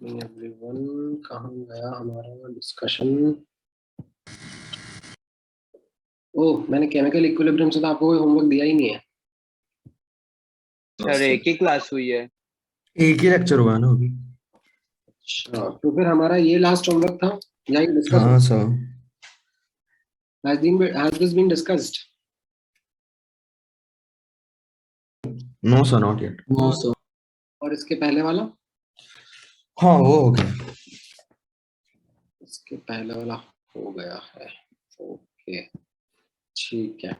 Everyone, कहाँ गया हमारा डिस्कशन? ओह, मैंने केमिकल इक्विलिब्रियम से तो आपको कोई होमवर्क दिया ही नहीं है। सर एक ही क्लास हुई है। एक ही लेक्चर हुआ ना अभी। अच्छा, तो फिर हमारा ये लास्ट होमवर्क था या ये डिस्कस हाँ sir. has this been discussed? No sir, not yet. No sir. और इसके पहले वाला? हाँ वो हो गया। इसके पहले वाला हो गया है। ओके, ठीक है।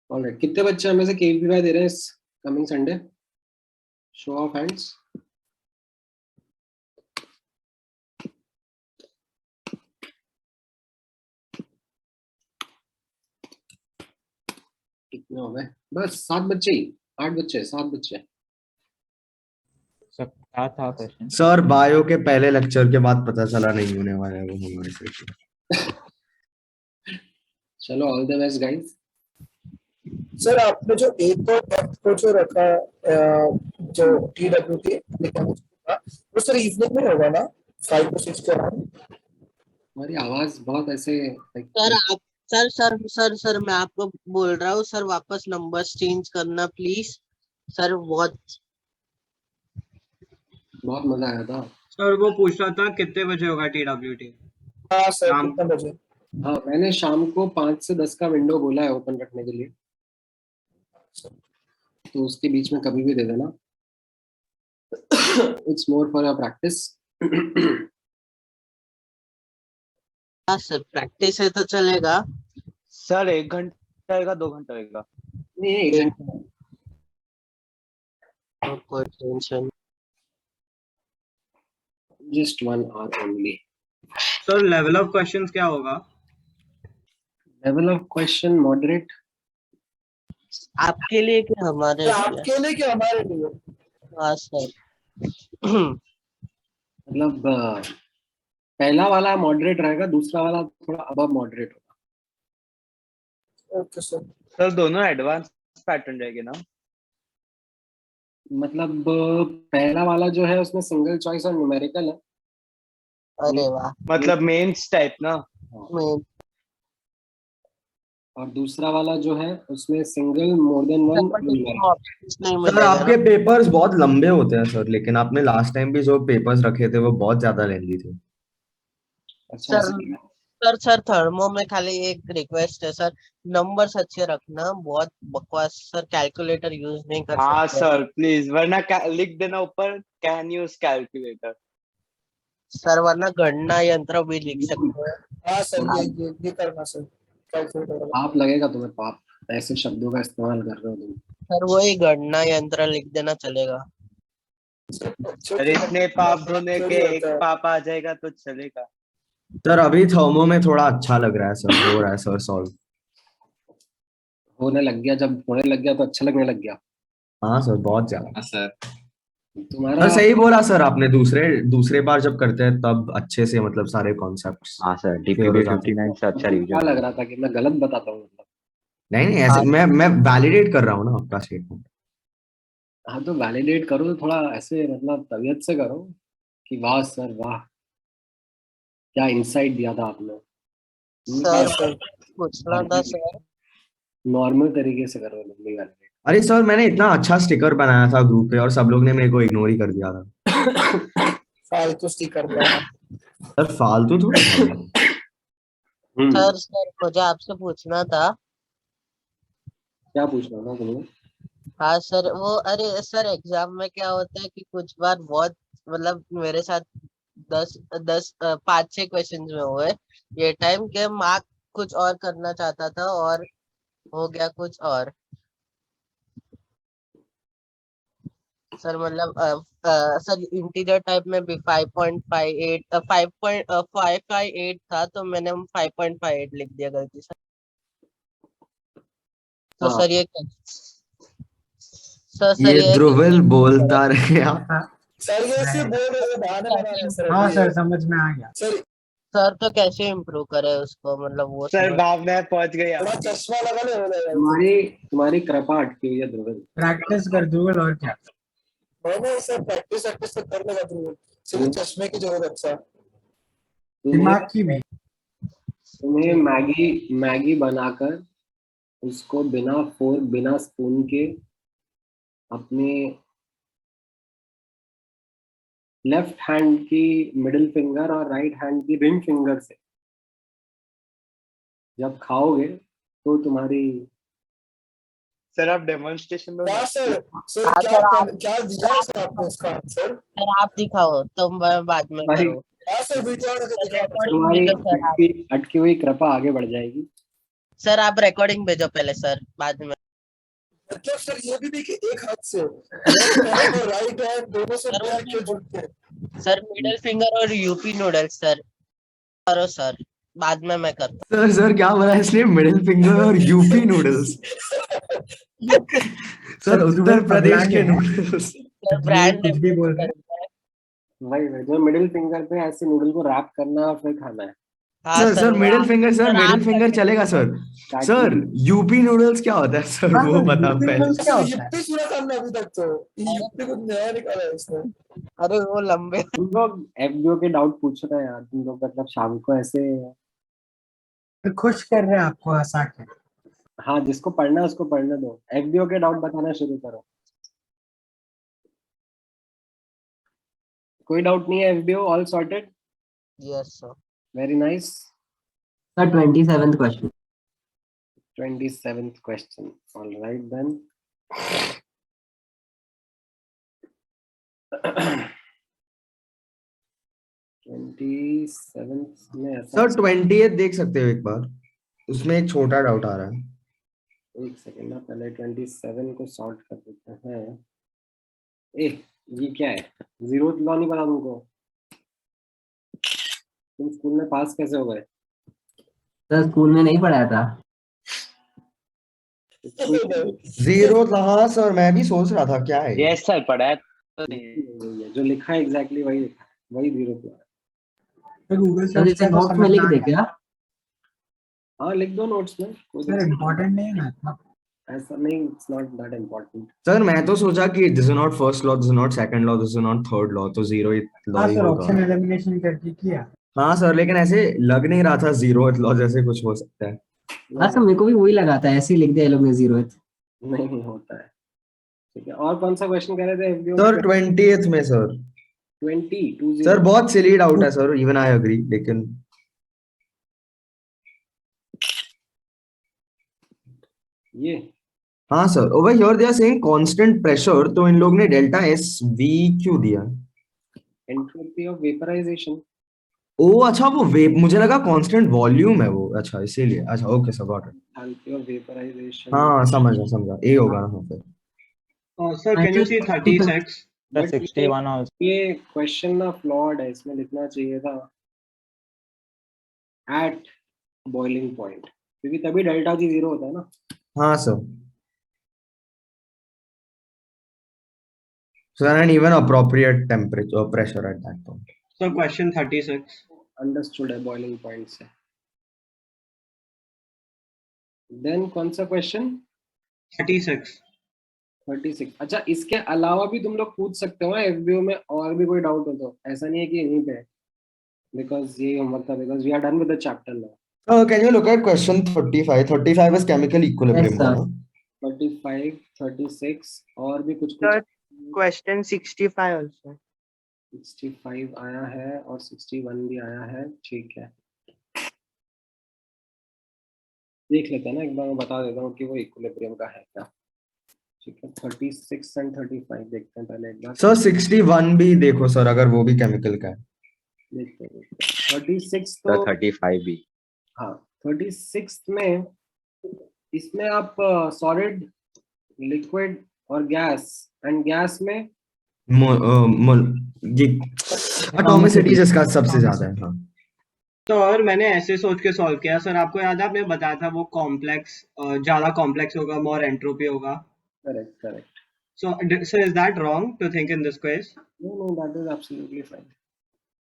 ऑलराइट, कितने बच्चे हमें से केवीपीवाई दे रहे हैं इस coming Sunday? Show off hands. कितने हो गए? बस 7 बच्चे ही, 8 बच्चे, 7 बच्चे। सब क्या था क्वेश्चन? सर बायो के पहले लेक्चर के बाद पता चला नहीं होने वाला है वो हमारे से। चलो, all the best guys. Sir आपने जो एक और टेस्ट को जो रखा जो TWT वो सर इवनिंग में होगा ना 5 to 6 के अराउंड? हमारी आवाज बहुत ऐसे सर आप सर मैं आपको बोल रहा हूँ सर, वापस नंबर्स चेंज करना प्लीज सर। बहुत मजा आया था। सर वो पूछ रहा था कितने बजे होगा TWT? हाँ सर, शाम। कितने बजे? हाँ, मैंने शाम को 5 से 10 का विंडो बोला है ओपन रखने के लिए, तो उसके बीच में कभी भी दे देना। It's more for your practice. हाँ सर, प्रैक्टिस है तो चलेगा। सर 1 घंटा होगा 2 घंटा होगा? नहीं, कोई tension. Just 1 hour only. Sir level of questions क्या होगा? Level of question moderate. आपके लिए कि हमारे लिए? आपके लिए कि हमारे लिए? हाँ सर। मतलब पहला वाला मॉडरेट रहेगा, दूसरा वाला थोड़ा अबव मॉडरेट होगा। Okay sir. सर दोनों एडवांस पैटर्न रहेंगे ना? मतलब पहला वाला जो है उसमें सिंगल चॉइस और न्यूमेरिकल है। अरे वाह। मतलब मेंस टाइप ना? मैं और दूसरा वाला जो है उसमें single more than one numerical. Options नहीं सर मिलेगा आपके ना? पेपर्स बहुत लंबे होते हैं सर, लेकिन आपने लास्ट टाइम भी जो पेपर्स रखे थे वो बहुत ज्यादा लेंदी थे। अच्छा, सर सर थर्मो में खाली एक रिक्वेस्ट है सर, नंबर्स अच्छे रखना। बहुत बकवास सर, कैलकुलेटर यूज नहीं कर हाँ सकते सर प्लीज, वरना लिख देना ऊपर कैन यूज कैलकुलेटर। सर, वरना गणना यंत्र भी लिख सकते हैं। हाँ सर, ये करना सर। कैलकुलेटर पाप लगेगा तुम्हें, पाप। ऐसे शब्दों का इस्तेमाल कर रहे हो तुम। सर वही गणना यंत्र लिख देना चलेगा। अरे इतने पाप धोने के एक पाप आ जाएगा तो चलेगा। सर अभी थर्मो में थोड़ा अच्छा लग रहा है सर, हो रहा है सर सॉल्व। होने लग गया, जब होने लग गया तो अच्छा लगने लग गया। हाँ सर, बहुत ज्यादा। सर तुम्हारा सर सही बोला सर आपने, दूसरे बार जब करते हैं तब अच्छे से मतलब सारे कॉन्सेप्ट्स। हाँ सर, DPB 59 से अच्छा क्या रिवीजन लग रहा था कि मैं गलत बताता हूँ मतलब? नहीं ऐसे मैं वैलिडेट कर रहा हूँ ना आपका स्टेटमेंट। हाँ, तो वैलिडेट करो तो थोड़ा ऐसे मतलब तबीयत से करो कि वाह सर वाह, क्या इंसाइट दिया था आपने। सर पूछना था सर। नॉर्मल तरीके से करो, लंबी वैलिडेट। अरे सर मैंने इतना अच्छा स्टिकर बनाया था ग्रुप पे और सब लोग ने मेरे को इग्नोर ही कर दिया था। फालतू स्टिकर का। सर फालतू थोड़ा था। सर मुझे आपसे पूछना था। क्या पूछना था तुम्हें? हाँ सर, वो अरे सर एग्जाम में क्या होता है कि कुछ बार बहुत मतलब मेरे साथ 5-6 क्वेश्चन में हुए ये टाइम के मार्क कुछ और करना चाहता था और हो गया कुछ और। सर मतलब सर इंटीजर टाइप में भी 5.58 था, तो मैंने 5.58 लिख दिया गलती से। तो सर ये ये ध्रुवल बोलता रहे। सर ये ऐसे बोल रहे हैं, बहाने बना रहे हैं सर। हाँ सर, समझ में आ गया। सर तो कैसे इम्प्रूव करे उसको, मतलब वो सर भावना पहुंच गई। थोड़ा चश्मा लगा ले हो जाएगा। तुम्हारी कृपा अटकी हुई है ध्रुवल। प्रैक्टिस कर ध्रुवल, और क्या। मैंने सर प्रैक्टिस तो कर लेगा ध्रुव। सिर्फ चश्मे की जरूरत सर। दिमाग की भी। तुम्हें मैगी बनाकर उसको बिना फोर्क बिना स्पून के अपने लेफ्ट हैंड की मिडिल फिंगर और राइट हैंड की रिंग फिंगर से जब खाओगे तो तुम्हारी सर आप डेमोन्स्ट्रेशन दो क्या ना। सर? सर हाँ, क्या सर, आप- क्या दिया है सर आपने इसका आंसर? सर आप दिखाओ तो मैं बाद में भाई, करूँ। हाँ सर वीडियो में दिखा दो। रिकॉर्डिंग तुम्हारी भेजो सर आप। अटकी हुई कृपा आगे बढ़ जाएगी। सर आप रिकॉर्डिंग भेजो पहले सर, बाद में। मतलब सर ये भी देखिए एक हाथ से लेफ्ट हैंड और राइट हैंड दोनों से सर, वो मिल भी के बोल- जुड़ के। सर मिडिल फिंगर और यूपी नूडल्स सर करो सर, बाद में मैं करता सर क्या बोला इसने? मिडिल फिंगर और यूपी नूडल्स? हूँ। सर उत्तर तुम्हें प्रदेश पगला के गया है? नूडल्स। सर ब्रांड कुछ भी बोल रहे हैं। वही जो मिडिल फिंगर पे ऐसे नूडल को रैप करना है और फिर खाना है। हाँ सर वो मिडिल आप- फिंगर, सर सर, मिडिल आप फिंगर करके चलेगा दिखाओ। सर। सर यूपी नूडल्स क्या होता है सर? हाँ, वो सर, बता यूपी पहले। नूडल्स क्या सर होता है? युक्ति सुना था हमने अभी तक तो युक्ति कुछ नया निकाला है इसने। अरे वो लंबे तुम लोग एफबीओ के डाउट पूछ रहे हैं यार, तुम लोग मतलब शाम को ऐसे। खुश कर रहे हैं आपको हंसा के। हाँ, जिसको पढ़ना है उसको पढ़ने दो, एफबीओ के डाउट बताना शुरू करो। कोई डाउट नहीं है? FBO all sorted? Yes sir. Very nice. Sir 27th question. 27th question. All right then. में ऐसा सर 20th देख सकते हो एक बार, उसमें एक छोटा डाउट आ रहा है। एक सेकेंड ना, पहले 27 को सॉर्ट कर देते हैं। ए, ये क्या है? जीरो लॉ नहीं पता तुमको? तुम स्कूल में पास कैसे हो गए? सर स्कूल में नहीं पढ़ाया था। जीरो था हाँ सर, मैं भी सोच रहा था क्या है ये। यस सर पढ़ा है तो नहीं है। जो लिखा है एग्जैक्टली वही लिखा है, वही जीरो लॉ है। तो गूगल सर सर्च इसे पे तो नोट्स में लिख समझना दे है। क्या? हाँ, लिख दो नोट्स में, कोई सर दिक्कत इम्पोर्टेंट नहीं है ना इतना। नहीं। ऐसा नहीं, it's not that important. Sir मैं तो सोचा कि this is not first law, this is not second law, this is not third law, तो जीरो लॉ हाँ ही सर होगा। ऑप्शन एलिमिनेशन करके किया। हाँ सर, लेकिन ऐसे लग नहीं रहा था जीरो लॉ जैसे कुछ हो सकता है। हाँ सर मेरे को भी वही लगा था, ऐसे ही लिख दिया ये लोग ने 0th। नहीं होता है। ठीक है, और कौन सा क्वेश्चन कह रहे थे एफबीओ सर 20th में सर। 20 सर बहुत सिली डाउट है सर, इवन आई एग्री, लेकिन ये हाँ sir over here they are saying constant pressure, तो इन लोग ने डेल्टा एस वी क्यों दिया? Entropy of vaporisation. ओ अच्छा, वो वेप, मुझे लगा कांस्टेंट वॉल्यूम है वो, अच्छा इसीलिए, अच्छा okay sir got it. Entropy of vaporisation. हाँ समझा, ए होगा हाँ फिर। Sir can you see 36? The 61 also. ये क्वेश्चन ना फ्लॉड है, इसमें लिखना चाहिए था एट बॉइलिंग पॉइंट, क्योंकि तभी डेल्टा जी जीरो होता है ना। हाँ sir. Sir and even appropriate temperature pressure at that point. Sir question 36। Understood है बॉइलिंग पॉइंट से। देन कौन सा क्वेश्चन? 36। 36। अच्छा, इसके अलावा भी तुम लोग पूछ सकते हो एफबीओ में, और भी कोई डाउट हो तो। ऐसा नहीं है कि यहीं पे, बिकॉज ये होमवर्क था, because we are done with the chapter now. Can you look at question 35? 35 is chemical equilibrium Yes, का sir. ना? 35, 36 और भी कुछ Sir, कुछ। Question 65 also। 65 आया है और 61 भी आया है, ठीक है। देख लेते हैं ना एक बार, मैं बता देता हूँ कि वो इक्विलिब्रियम का है क्या। ठीक है, 36 एंड 35 देखते हैं पहले एक बार। सर 61 भी देखो सर, अगर वो भी केमिकल का है। देखते हैं 36 The तो 35 भी. हाँ, 36 में इसमें आप सॉलिड, लिक्विड और गैस, एंड गैस में ये एटॉमिसिटी जिसका सबसे ज्यादा है। हाँ सर मैंने ऐसे सोच के सॉल्व किया सर, आपको याद है आपने बताया था वो कॉम्प्लेक्स, ज्यादा कॉम्प्लेक्स होगा मोर एंट्रोपी होगा। Correct. So is that wrong to think in this case? No, that is absolutely fine.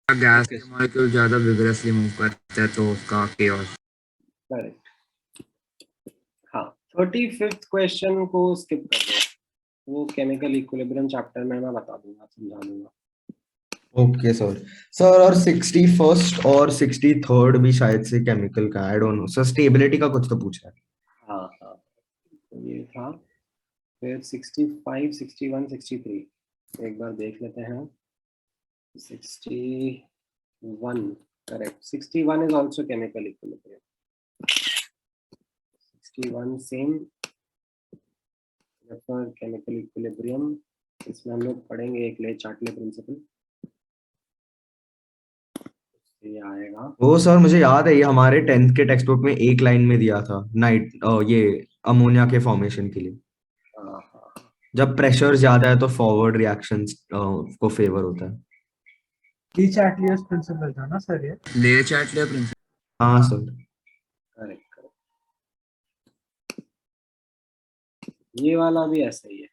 Gas के मॉलिक्यूल ज्यादा विगरसली मूव करता है तो उसका केओस। करेक्ट। हाँ, 35th क्वेश्चन को स्किप कर दो, वो केमिकल इक्विलिब्रियम चैप्टर में मैं बता दूंगा, समझा दूंगा। Okay sir. सर और 61st और 63rd भी शायद से केमिकल का, आई डोंट नो सर, स्टेबिलिटी का कुछ तो पूछा है। हाँ हाँ, तो ये था। फिर 65, 61, 63 एक बार देख लेते हैं। 61 correct, 61 is also chemical equilibrium. 61 same refer chemical equilibrium. इसमें हम लोग पढ़ेंगे एक ले चार्टले प्रिंसिपल, ये आएगा। वो सर मुझे याद है, ये हमारे 10th के टेक्स्ट बुक में एक लाइन में दिया था, ये अमोनिया के फॉर्मेशन के लिए हाँ हाँ, जब प्रेशर ज्यादा है तो फॉरवर्ड रिएक्शंस को फेवर होता है। ली चार्टलियर्स प्रिंसिपल था ना सर ये? ले चार्टले प्रिंसिपल। हाँ सर। करेक्ट करेक्ट, ये वाला भी ऐसा ही है।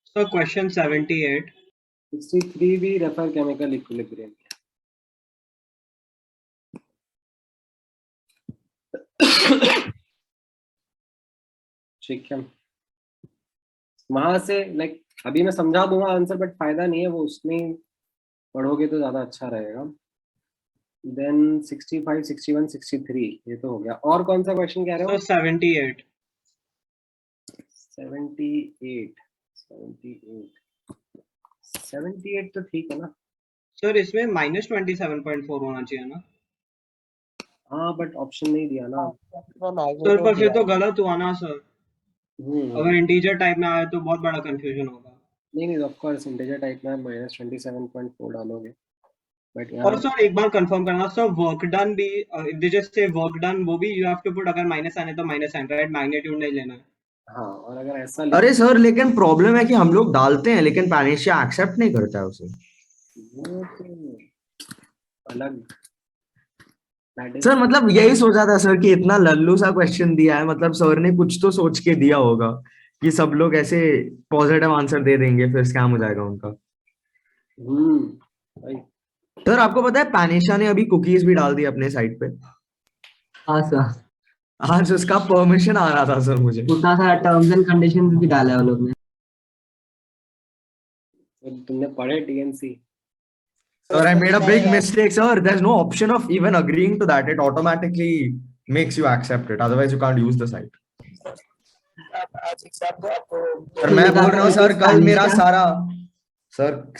सर क्वेश्चन 78 63 भी रेफर केमिकल इक्विलिब्रियम है। ठीक है, वहां से लाइक अभी मैं समझा दूंगा आंसर, बट फायदा नहीं है, वो उसमें ही पढ़ोगे तो ज्यादा अच्छा रहेगा। देन 65, 61, 63 ये तो हो गया। और कौन सा क्वेश्चन कह रहे हो? सर 78 78, 78 तो ठीक है ना। सर इसमें -27.4 होना चाहिए ना हाँ बट ऑप्शन नहीं दिया ना। सर, पर फिर तो गलत हुआ ना सर। हम्म, अगर इंटीजर टाइप में आए तो बहुत बड़ा कंफ्यूजन होगा। नहीं नहीं, ऑफ कोर्स इंटीजर टाइप में -27.4 डालोगे, बट और यहाँ सर एक बार कंफर्म करना सर, वर्क डन भी if they just say work done, वो भी यू हैव टू पुट, अगर माइनस आने तो माइनस साइन, राइट? मैग्नीट्यूड नहीं लेना है। हाँ, और अगर ऐसा अरे सर लेकिन प्रॉब्लम है कि हम लोग डालते हैं लेकिन पैनेशिया एक्सेप्ट नहीं करता है उसे। वो तो अलग, that is- सर मतलब यही सोचा था सर कि इतना लल्लू सा क्वेश्चन दिया है, मतलब सर ने कुछ तो सोच के दिया होगा कि सब लोग ऐसे पॉजिटिव आंसर दे देंगे, फिर स्कैम हो जाएगा उनका। भाई सर आपको पता है पैनेशिया ने अभी कुकीज भी डाल दी अपने साइट पे। हाँ सर, आज उसका परमिशन आ रहा था सर मुझे। उतना सारा टर्म्स एंड कंडीशंस भी डाला है वो लोग ने। तुमने पढ़े TNC? Sir, I made a big mistake, sir. There's no option of even agreeing to that. It automatically makes you accept it. Otherwise, you can't use the site. आज exam को आपको सर मैं बोल रहा हूँ सर, कल मेरा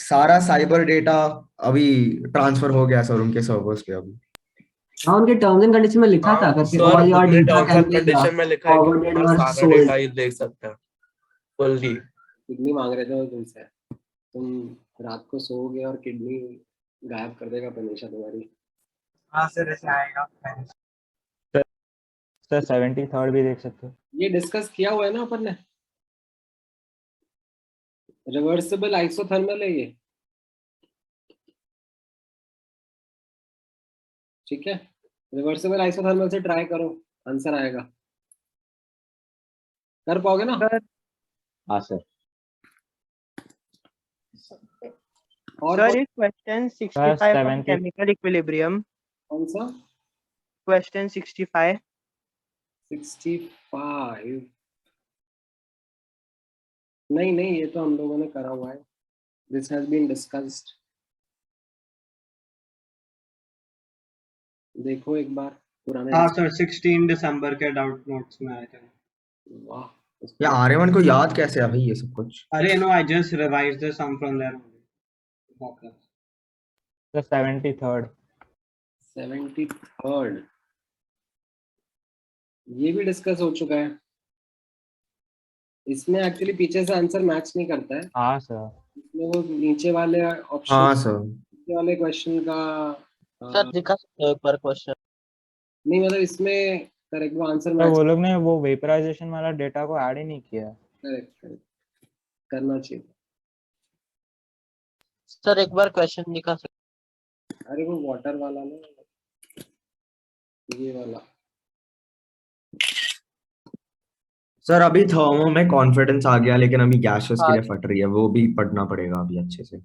सारा साइबर डेटा अभी ट्रांसफर हो गया सर उनके सर्वर्स पे अभी। हाँ, उनके टर्म्स एंड कंडीशन में लिखा था करके, all your data can be condition में लिखा है कि फॉरवर्डेड पूरा और सारा डेटा सोल्ड। ही देख सकते हैं फुल्ली। किडनी मांग रहे थे वो तुमसे, तुम रात को सोओगे और किडनी गायब कर देगा पनीशा तुम्हारी। हाँ सर ऐसे आएगा। सर 73rd भी देख सकते हो। ये डिस्कस किया हुआ है ना अपन ने, रिवर्सिबल आइसोथर्मल है ये, ठीक है। रिवर्सिबल आइसोथर्मल से ट्राई करो, आंसर आएगा। कर पाओगे ना? हाँ सर। और सर ये क्वेश्चन 65 70 केमिकल इक्विलिब्रियम, कौन सा? क्वेश्चन 65 65 नहीं नहीं, ये तो हम लोगों ने करा हुआ है, दिस हैज बीन डिस्कस्ड। देखो एक बार पुराने। हाँ सर 16 दिसंबर के डाउट नोट्स में आए थे। वाह, या आर्यमन को याद कैसे है भाई ये सब कुछ? अरे no, I just revised the sum from there. Sir 73rd। 73rd ये भी डिस्कस हो चुका है। इसमें एक्चुअली पीछे से आंसर मैच नहीं करता है, हाँ सर। इसमें वो नीचे वाले ऑप्शन, हाँ सर। नीचे वाले क्वेश्चन का सर दिखा सकते हो एक बार क्वेश्चन? नहीं, मतलब इसमें करेक्ट वो आंसर तो मैच। वो लोग ने वो वेपराइजेशन वाला डेटा को ऐड ही नहीं किया। करेक्ट करना चाहिए। सर एक बार क्वेश्चन दिखा सकते? अरे वो वाटर वाला ना, ये वाला। सर अभी थर्मो में कॉन्फिडेंस आ गया, लेकिन अभी गैसेस के लिए फट रही है, वो भी पढ़ना पड़ेगा अभी अच्छे से।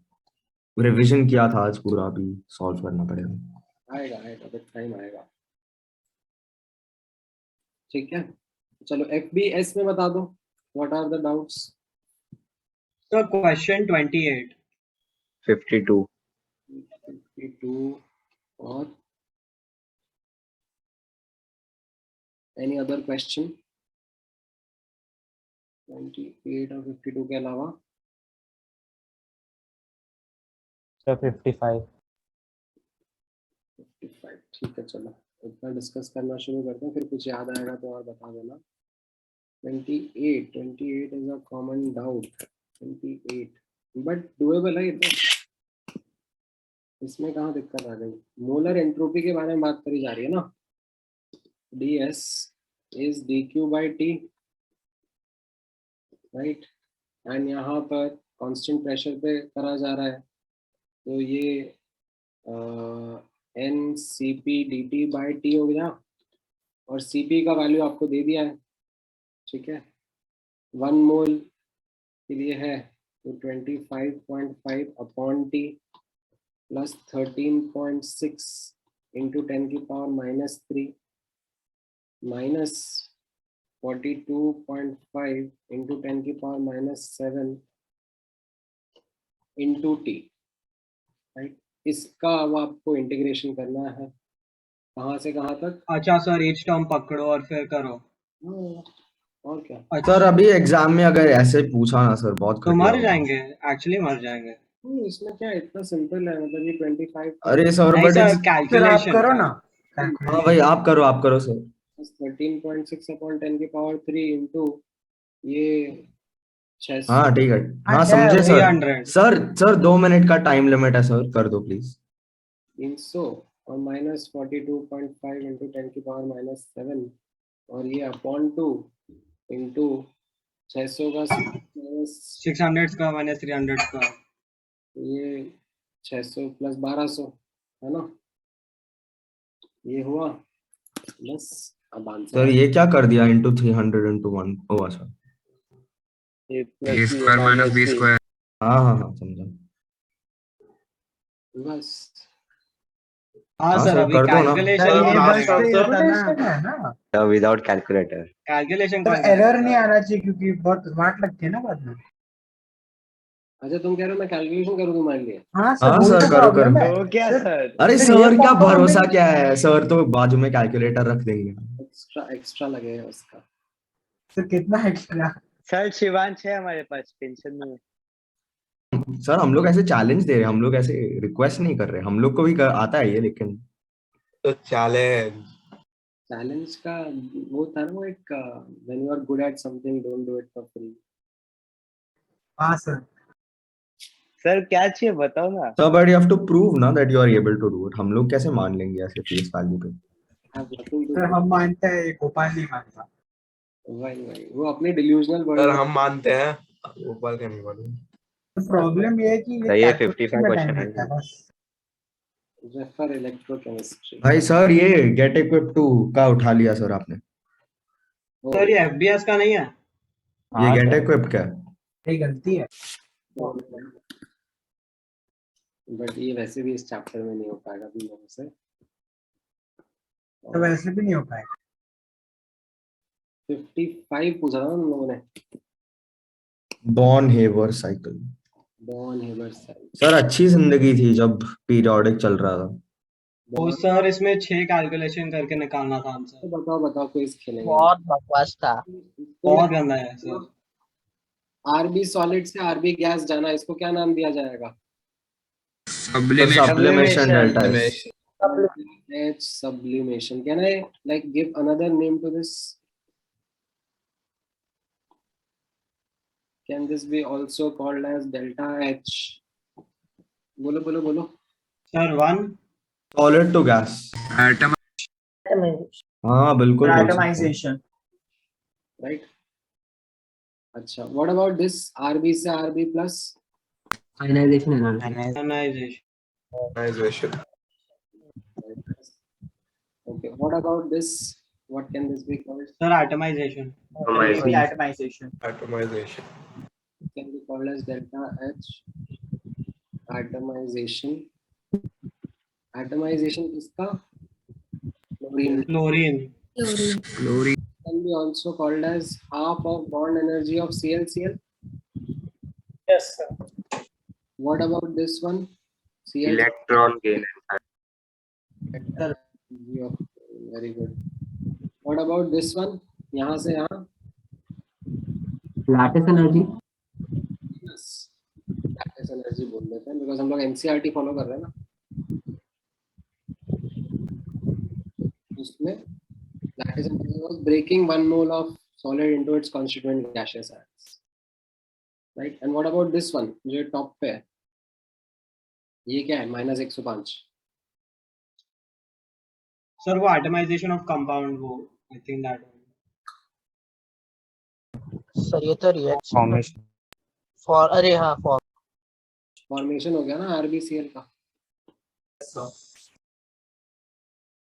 रिवीजन किया था आज पूरा, अभी सॉल्व करना पड़ेगा। आएगा आएगा, बट टाइम आएगा। ठीक है, चलो FBS में बता दो, what are the doubts? Sir question 28 52. 52 और any other question? 28 और 52 के अलावा सर 55। 55 ठीक है, चलो इतना डिस्कस करना शुरू करते हैं, फिर कुछ याद आएगा तो और बता देना। 28 is a common doubt। 28 but doable है ये तो, इसमें कहाँ दिक्कत आ गई। मोलर एंट्रोपी के बारे में बात करी जा रही है ना। ds is dq by t, right, and यहाँ पर कांस्टेंट प्रेशर पे करा जा रहा है, तो ये n cp dt by t हो गया, और cp का वैल्यू आपको दे दिया है, ठीक है। 1 मोल के लिए है तो 25.5 अपॉन t प्लस 13.6 इंटू 10 की पावर -3 माइनस 42.5 इंटू 10 की पावर -7 इंटू टी, राइट। इसका अब आपको इंटीग्रेशन करना है, कहाँ से कहाँ तक। अच्छा सर, ईच टर्म पकड़ो और फिर करो। और क्या। सर अभी एग्जाम में अगर ऐसे पूछा ना सर बहुत तो घटिया मर होगा। जाएंगे, एक्चुअली मर जाएंगे। इसमें क्या इतना सिंपल है, मतलब ये 25 अरे सर नहीं बट सर, सर आप कैलकुलेशन करो ना। हाँ भाई आप करो सर। 13.6 अपॉन 10 की पावर 3 इंटू ये 600। हाँ ठीक है, हाँ हाँ, समझे सर। 300। सर 2 मिनट का टाइम लिमिट है सर, कर दो प्लीज। 300 और माइनस 42.5 इंटू 10 की पावर -7 और ये अपॉन 2 इंटू 600 का माइनस 600 का माइनस 300 का। ये 600 प्लस 1200 है ना, ये हुआ बस। अब आंसर सर ये क्या कर दिया, इंटू 300 इंटू 1। ओ अच्छा, A A plus B square minus B minus C. Square. हाँ समझा। बस। हाँ हाँ सर, सर अभी कर दो ना। कैलकुलेशन सर कौन ये बस करेगा? तो इरिटेशन है ना, Without calculator. कैलकुलेशन सर कौन करेगा एरर नहीं सर? आना चाहिए क्योंकि बहुत स्मार्ट लगती है ना बाद में। अच्छा तुम कह रहे हो मैं कैलकुलेशन करूँ तुम्हारे लिए। हाँ हाँ सर, वही सर, तो करो, प्रॉब्लम करो। है। तो क्या सर सर? अरे फिर ये सर क्या पापा भरोसा हमें क्या है, सर तो बाजू में कैलकुलेटर रख देंगे। एक्स्ट्रा लगेगा उसका। सर कितना एक्स्ट्रा। सर शिवांश है हमारे पास, टेंशन नहीं है। सर हम लोग ऐसे चैलेंज दे रहे हैं, हम लोग ऐसे रिक्वेस्ट नहीं कर रहे, हम लोग को भी आता है ये, लेकिन तो चैलेंज चैलेंज का वो था ना, वो एक when you are good at something don't do it for free. हाँ सर। सर क्या चाहिए बताओ ना। Sir but you have to prove ना that you are able to do it. हम लोग कैसे मान लेंगे ऐसे फेस वैल्यू पे। सर हम मानते हैं, गोपाल नहीं मानता। वही वो अपनी डिल्यूजनल सर वर्ल्ड। हम मानते हैं, गोपाल का नहीं मालूम। प्रॉब्लम ये है कि ये सही है, कैलकुलेशन 55 में टाइम क्वेश्चन लगता है है। बस। Refer electrochemistry. भाई सर ये गेट इक्विप टू का उठा लिया सर आपने। सर ये एफबीएस का नहीं है? ये हाँ गेट सर। इक्विप क्या है? ये गलती है। बट ये वैसे भी इस चैप्टर में नहीं हो पाएगा तुम लोगों से। तो वैसे भी नहीं हो पाएगा। 55 पूछा था हम लोगों ने। Born Haber cycle. Born Haber cycle. Sir अच्छी जिंदगी थी जब पीरियोडिक चल रहा था। तो सर इसमें 6 कैलकुलेशन करके निकालना था आंसर। बताओ क्विज खेलेंगे। बहुत बकवास था। बहुत गंदा है सर। आरबी सॉलिड से आरबी गैस जाना, इसको क्या नाम दिया जाएगा? Sublimation delta S. H sublimation. Can I like give another name to this? Can this be also called as delta H? बोलो। Sir 1 solid to gas. Atom. हाँ बिल्कुल बोल सकते हैं। एटमाइजेशन। Right. अच्छा, what about this RB से RB plus? Ionisation energy. Ionisation. Organization. Okay, what about this? What can this be called? Sir atomisation. Atomisation. Atomization. It can be called as delta H. Atomization. Atomization किसका? Chlorine. Chlorine. Chlorine. Can be also called as half of bond energy of ClCl. Yes sir. What about this one? Cl. Electron gain Very good. What about this one? यहाँ से यहाँ lattice energy lattice energy बोल देते हैं because हम लोग NCERT follow कर रहे हैं ना. उसमें lattice energy was breaking 1 mole of solid into its constituent gaseous atoms, right? And what about this one जो टॉप पे है, ये क्या है? -105. सर वो एटमाइजेशन ऑफ कंपाउंड, वो आई थिंक दैट सर ये तो रिएक्शन फॉर्मेशन फॉर, अरे हाँ फॉर फॉर्मेशन हो गया ना RbCl का,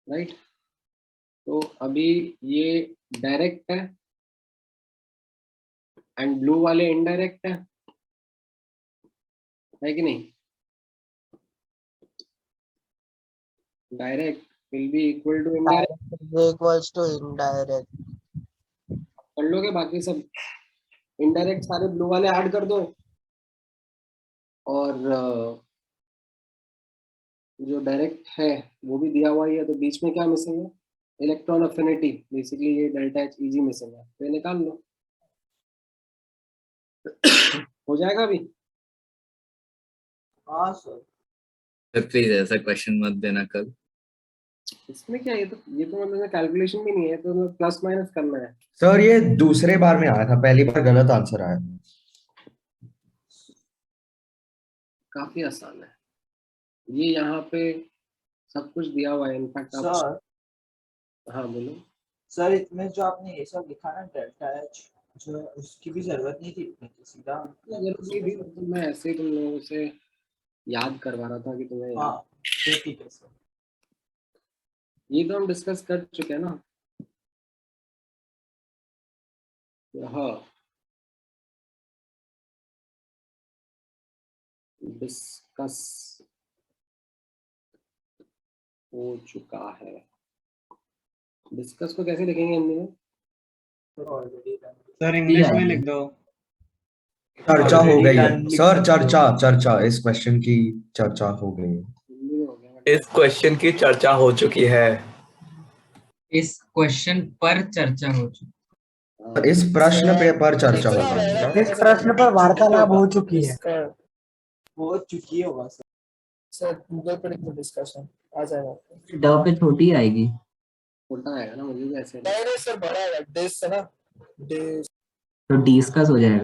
राइट? तो अभी ये डायरेक्ट है एंड ब्लू वाले इनडायरेक्ट है कि नहीं? Direct will be equal to indirect. Equals to indirect. कर लोगे बाकी सब इनडायरेक्ट सारे ब्लू वाले ऐड कर दो और जो डायरेक्ट है वो भी दिया हुआ ही है, तो बीच में क्या मिसिंग है? Electron affinity. बेसिकली ये डेल्टा एच ईजी मिसिंग है, तो ये निकाल लो. हो जाएगा अभी. हाँ सर. प्लीज ऐसा क्वेश्चन मत देना कल. इसमें क्या है? ये तो मतलब कैलकुलेशन भी नहीं है, तो प्लस माइनस करना है. सर ये दूसरे बार में आया था, पहली बार गलत आंसर आया. काफी आसान है ये. यहाँ पे सब कुछ दिया हुआ है इनफैक्ट. आप सर हाँ बोलो. सर इसमें जो आपने ये सब लिखा ना डेल्टा एच, जो उसकी भी जरूरत नहीं थी इतनी की, सीधा जरूरत नहीं थी, तो मैं ऐसे ही तुम लोगों से याद करवा रहा था कि तुम्हें याद. हाँ ठीक है सर. ये तो हम डिस्कस कर चुके हैं ना. हाँ डिस्कस हो चुका है. डिस्कस को कैसे लिखेंगे हिंदी में? सर इंग्लिश में लिख दो. चर्चा हो गई है सर. चर्चा इस क्वेश्चन की चर्चा हो गई है. हिंदी में हो गया. इस क्वेश्चन की चर्चा हो चुकी है. इस क्वेश्चन पर चर्चा हो चुकी. इस प्रश्न पे पर चर्चा होगा. इस प्रश्न पर वार्तालाप हो चुकी है. हो चुकी है होगा सर. सर गूगल पर एक डिस्कशन आ जाएगा. ड पे छोटी आएगी. छोटा आएगा ना, मुझे भी ऐसे. नहीं सर बड़ा है. डिस है ना. डिस तो डिस्कस हो जाएगा.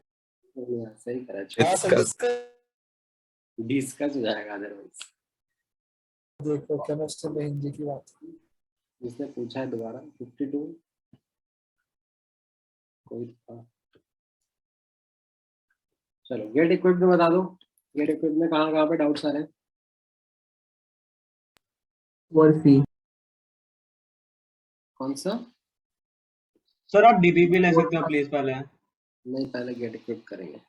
सही करा. डिस्कस हो जाएगा अदरवाइज. देखो केमिस्ट्री में हिंदी की बात. जिसने पूछा है दोबारा 52 कोई था. चलो गेट इक्विप्ड में बता दो. गेट इक्विप्ड में कहाँ पे डाउट्स आ रहे हैं? और सी कौन सा? सर आप डीपीपी ले सकते हो प्लीज पहले. नहीं पहले गेट इक्विप्ड करेंगे.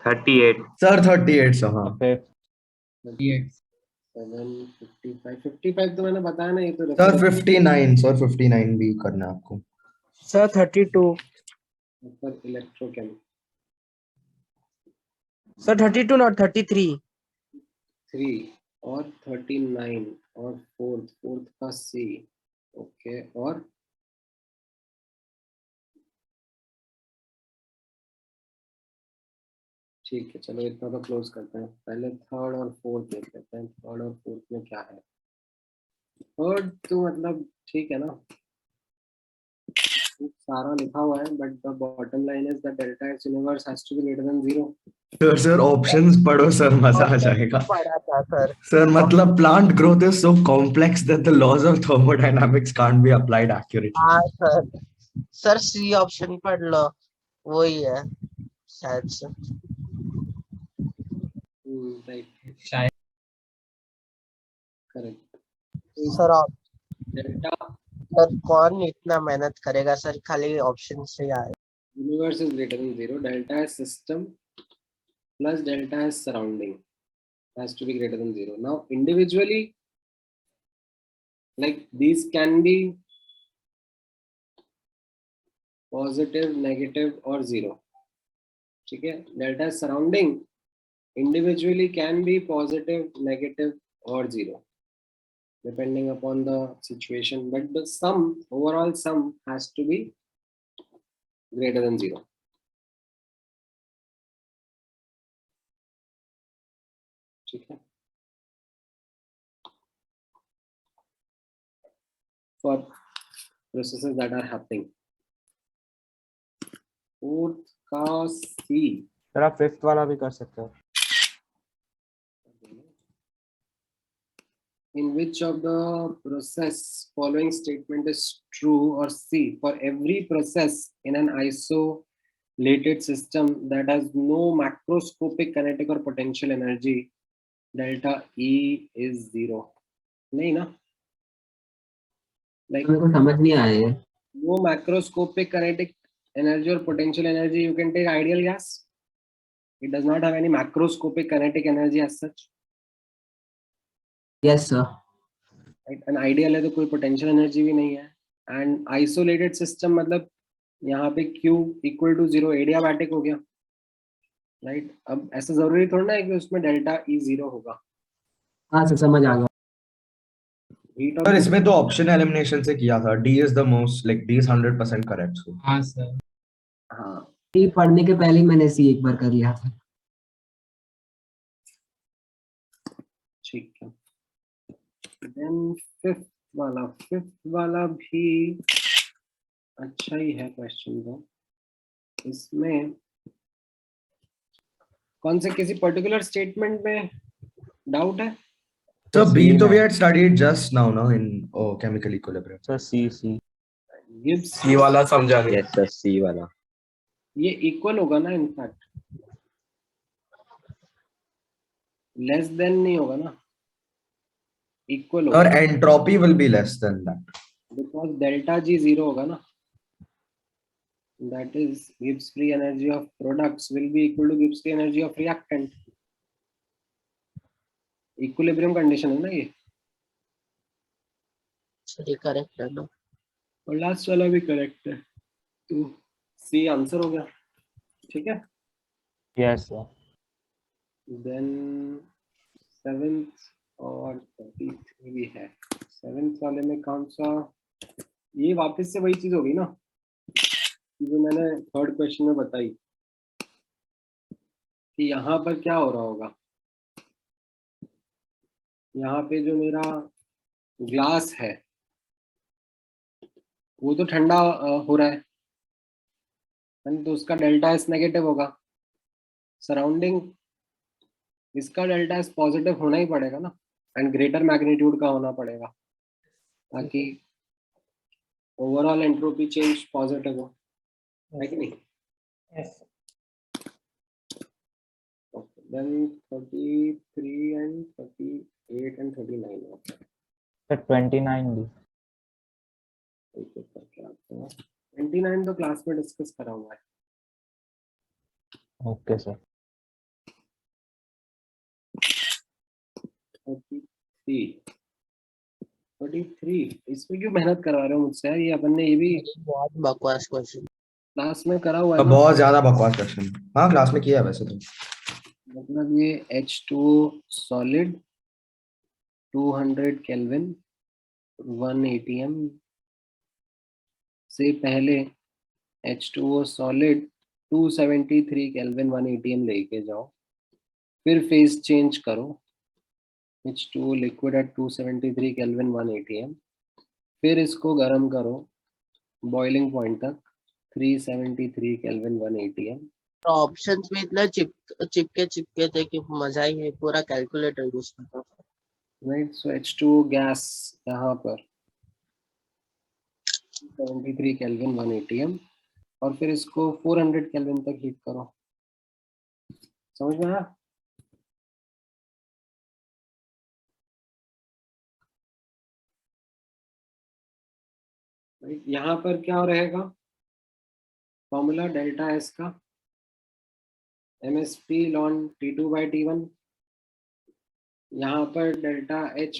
38 सर 38 सर. हाँ 55 तो मैंने बताया ना. ये तो सर 59 सर 59 भी करना है आपको. सर 32. पर इलेक्ट्रोकेम. Sir 32 not 33. 3 और 39 और फोर्थ का सी. ओके. और ठीक है चलो इतना तो क्लोज करते हैं. पहले थर्ड और फोर्थ देख लेते हैं. थर्ड और फोर्थ में क्या है? थर्ड तो मतलब ठीक है ना, सारा लिखा हुआ है, but the bottom line is that delta H universe has to be greater than 0. Sir options पढ़ो सर, मजा आ जाएगा. पढ़ा था सर. सर मतलब plant growth is so complex that the laws of thermodynamics can't be applied accurately. हाँ sir. Sir C option पढ़ लो, वही है शायद से. राइट शायद करेक्ट. सर डेल्टा सर कौन इतना मेहनत करेगा सर, खाली ऑप्शन से आए. universe is greater than 0. Delta S system plus delta S surrounding has to be greater than 0. Now individually, like these can be positive, negative or 0. ठीक है. Delta S surrounding individually can be positive, negative, or 0, depending upon the situation. But the sum, overall sum, has to be greater than 0. Okay. For processes that are happening. Fourth का C. Sir आप fifth वाला भी कर सकते हो. In which of the process following statement is true, or C, for every process in an isolated system that has no macroscopic kinetic or potential energy, delta E is 0. नहीं ना? Like मेरे को समझ नहीं आया ये. no macroscopic kinetic energy or potential energy, you can take ideal gas. It does not have any macroscopic kinetic energy as such. Yes sir. Right? And ideal है तो कोई potential energy भी नहीं है. And isolated system मतलब यहाँ पे Q equal to 0 adiabatic हो गया. Right? अब ऐसा जरूरी थोड़ा ना है कि उसमें delta E 0 होगा. हाँ सर समझ आ गया. Heat of सर इसमें तो ऑप्शन एलिमिनेशन से किया था. D is the most, like D is 100% correct. So हाँ सर. हाँ. ये पढ़ने के पहले ही मैंने सी एक बार कर लिया था. ठीक है. Then fifth वाला भी अच्छा ही है क्वेश्चन. तो इसमें कौन से किसी पर्टिकुलर स्टेटमेंट में डाउट है? So So B C तो we में. had studied just now, no, in chemical equilibrium. Sir C. Gibbs C वाला समझा गया. यस सर, सी वाला. ये इक्वल होगा ना, इनफैक्ट लेस देन नहीं होगा ना, इक्वल Or होगा, entropy will be less than that. Because delta G 0 होगा ना. That is Gibbs free energy of products will be equal to Gibbs free energy of reactant. Equilibrium condition है ना ये. सही करेक्ट है ना. और लास्ट वाला भी करेक्ट है. तो सी आंसर हो गया. ठीक है. Yes sir. देन 7th और 33 भी है. 7th वाले में कौन सा, ये वापस से वही चीज होगी ना जो मैंने थर्ड क्वेश्चन में बताई कि यहाँ पर क्या हो रहा होगा. यहाँ पे जो मेरा ग्लास है वो तो ठंडा हो रहा है, तो उसका डेल्टा एस नेगेटिव होगा. सराउंडिंग इसका डेल्टा एस पॉजिटिव होना ही पड़ेगा ना, एंड ग्रेटर मैग्नीट्यूड का होना पड़ेगा ताकि ओवरऑल एंट्रोपी चेंज पॉजिटिव हो, है कि नहीं? Yes. Okay, then 33 and 38 and 39. Okay. Sir 29 भी. एक एक करके आते हैं. 29 तो क्लास में डिस्कस करा हुआ है. Okay sir. 33 इसमें क्यों मेहनत करवा रहे हो मुझसे यार? ये अपन ने ये भी बहुत बकवास क्वेश्चन. क्लास में करा हुआ है ना. बहुत ज्यादा बकवास क्वेश्चन. हाँ क्लास में किया है वैसे तो. मतलब ये H2O सॉलिड 200 केल्विन 1 atm से पहले H2O सॉलिड 273 केल्विन 1 atm लेके जाओ, फिर फेज चेंज करो. H2O liquid at 273 kelvin 1 atm, फिर इसको गर्म करो बॉइलिंग पॉइंट तक 373 केल्विन 1 atm. ऑप्शंस में इतना चिपके थे कि मजा ही है, पूरा कैलकुलेटर यूज करता. राइट. सो H2O गैस यहाँ पर 73 केल्विन 1 atm और फिर इसको 400 केल्विन तक हीट करो. समझ में आया? राइट. यहाँ पर क्या रहेगा फॉर्मूला डेल्टा एस का, MSP ln T2 by T1. यहाँ पर delta H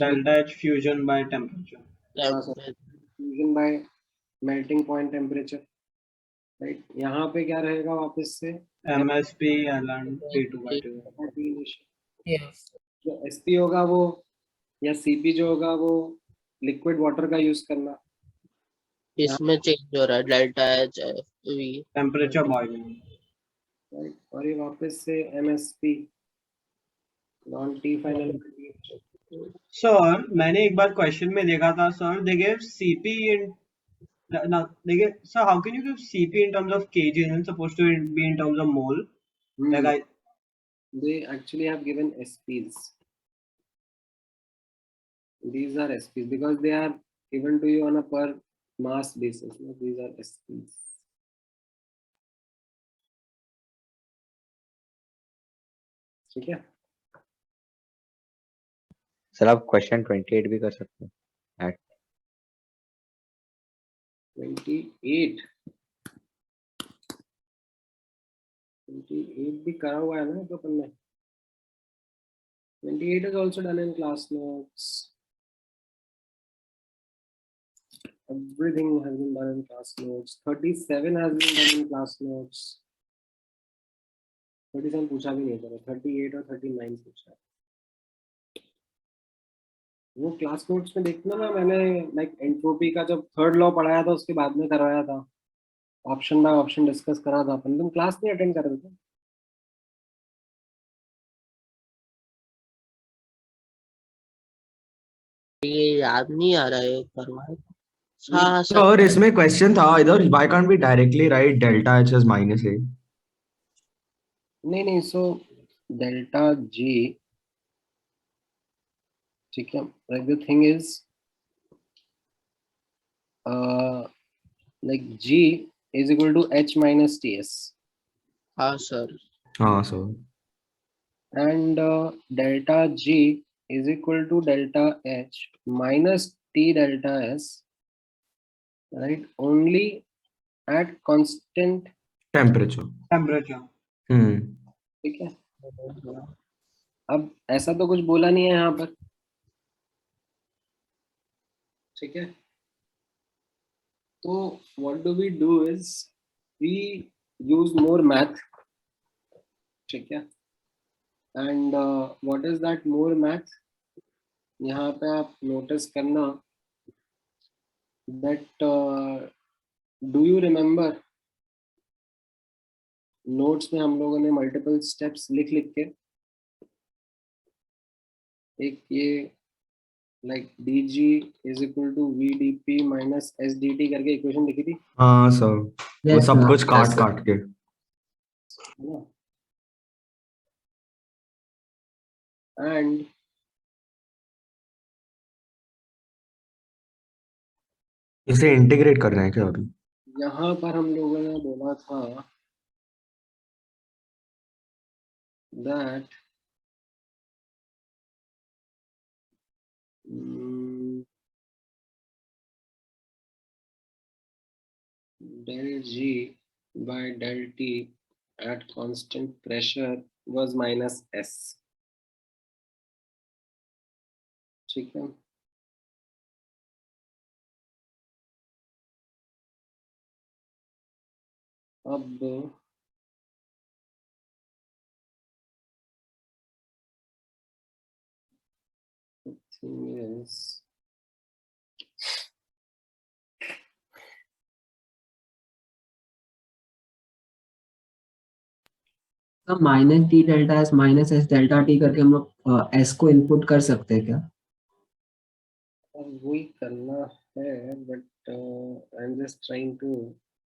fusion by temperature. Fusion bye melting point temperature. Right, यहाँ पे क्या रहेगा वापस से MSP ln T2/2 Yes. जो SP होगा वो या CP जो होगा वो लिक्विड वाटर का यूज करना, इसमें चेंज हो रहा है delta H we temperature boiling. Right, और ये वापस से MSP non T final. Sir मैंने एक बार क्वेश्चन में देखा था sir, they gave CP in they gave, sir how can you give CP in terms of kg and supposed to be in terms of mole? Like They actually have given SPs. These are SPs because they are given to you on a per mass basis. No? These are SPs. ठीक है, sir आप question 28 भी कर सकते हैं। 28 भी करा हुआ है ना तो अपन ने। 28 is also done in class notes. Everything has been done in class notes. 37 has been done in class notes. 37 पूछा भी नहीं था, 38 और 39 पूछा है। वो क्लास नोट्स में देखना ना, मैंने लाइक एंट्रोपी का जब थर्ड लॉ पढ़ाया था उसके बाद में करवाया था, ऑप्शन बाय ऑप्शन डिस्कस करा था अपन। तुम क्लास नहीं अटेंड कर रहे थे? ये याद नहीं आ रहा है करवाए। हाँ सर, और इसमें क्वेश्चन था इधर, why can't we directly write delta H as minus A? नहीं, सो डेल्टा जी, ठीक है, like the thing is like G is equal to H minus TS. हाँ सर, हाँ sir. And delta G is equal to delta H minus T delta S, right? Only at constant temperature. ठीक है। अब ऐसा तो कुछ बोला नहीं है यहाँ पर, ठीक है। तो what do we do is we use more math, ठीक है। And what is that more math? यहाँ पे आप नोटिस करना that do you remember notes में हम लोगों ने मल्टीपल स्टेप्स लिख के एक ये like dg is equal to vdp minus sdt करके इक्वेशन लिखी थी। हाँ सर, वो Yes, सब sir. कुछ Yes, sir. काट के। है ना? एंड इसे इंटीग्रेट करना है क्या अभी? यहाँ पर हम लोगों ने बोला था that del G by del T at constant pressure was minus S, ठीक है। अब the thing is तो minus T delta S minus S delta T करके हम लोग एस को इनपुट कर सकते हैं क्या? वही करना है, but I am just trying to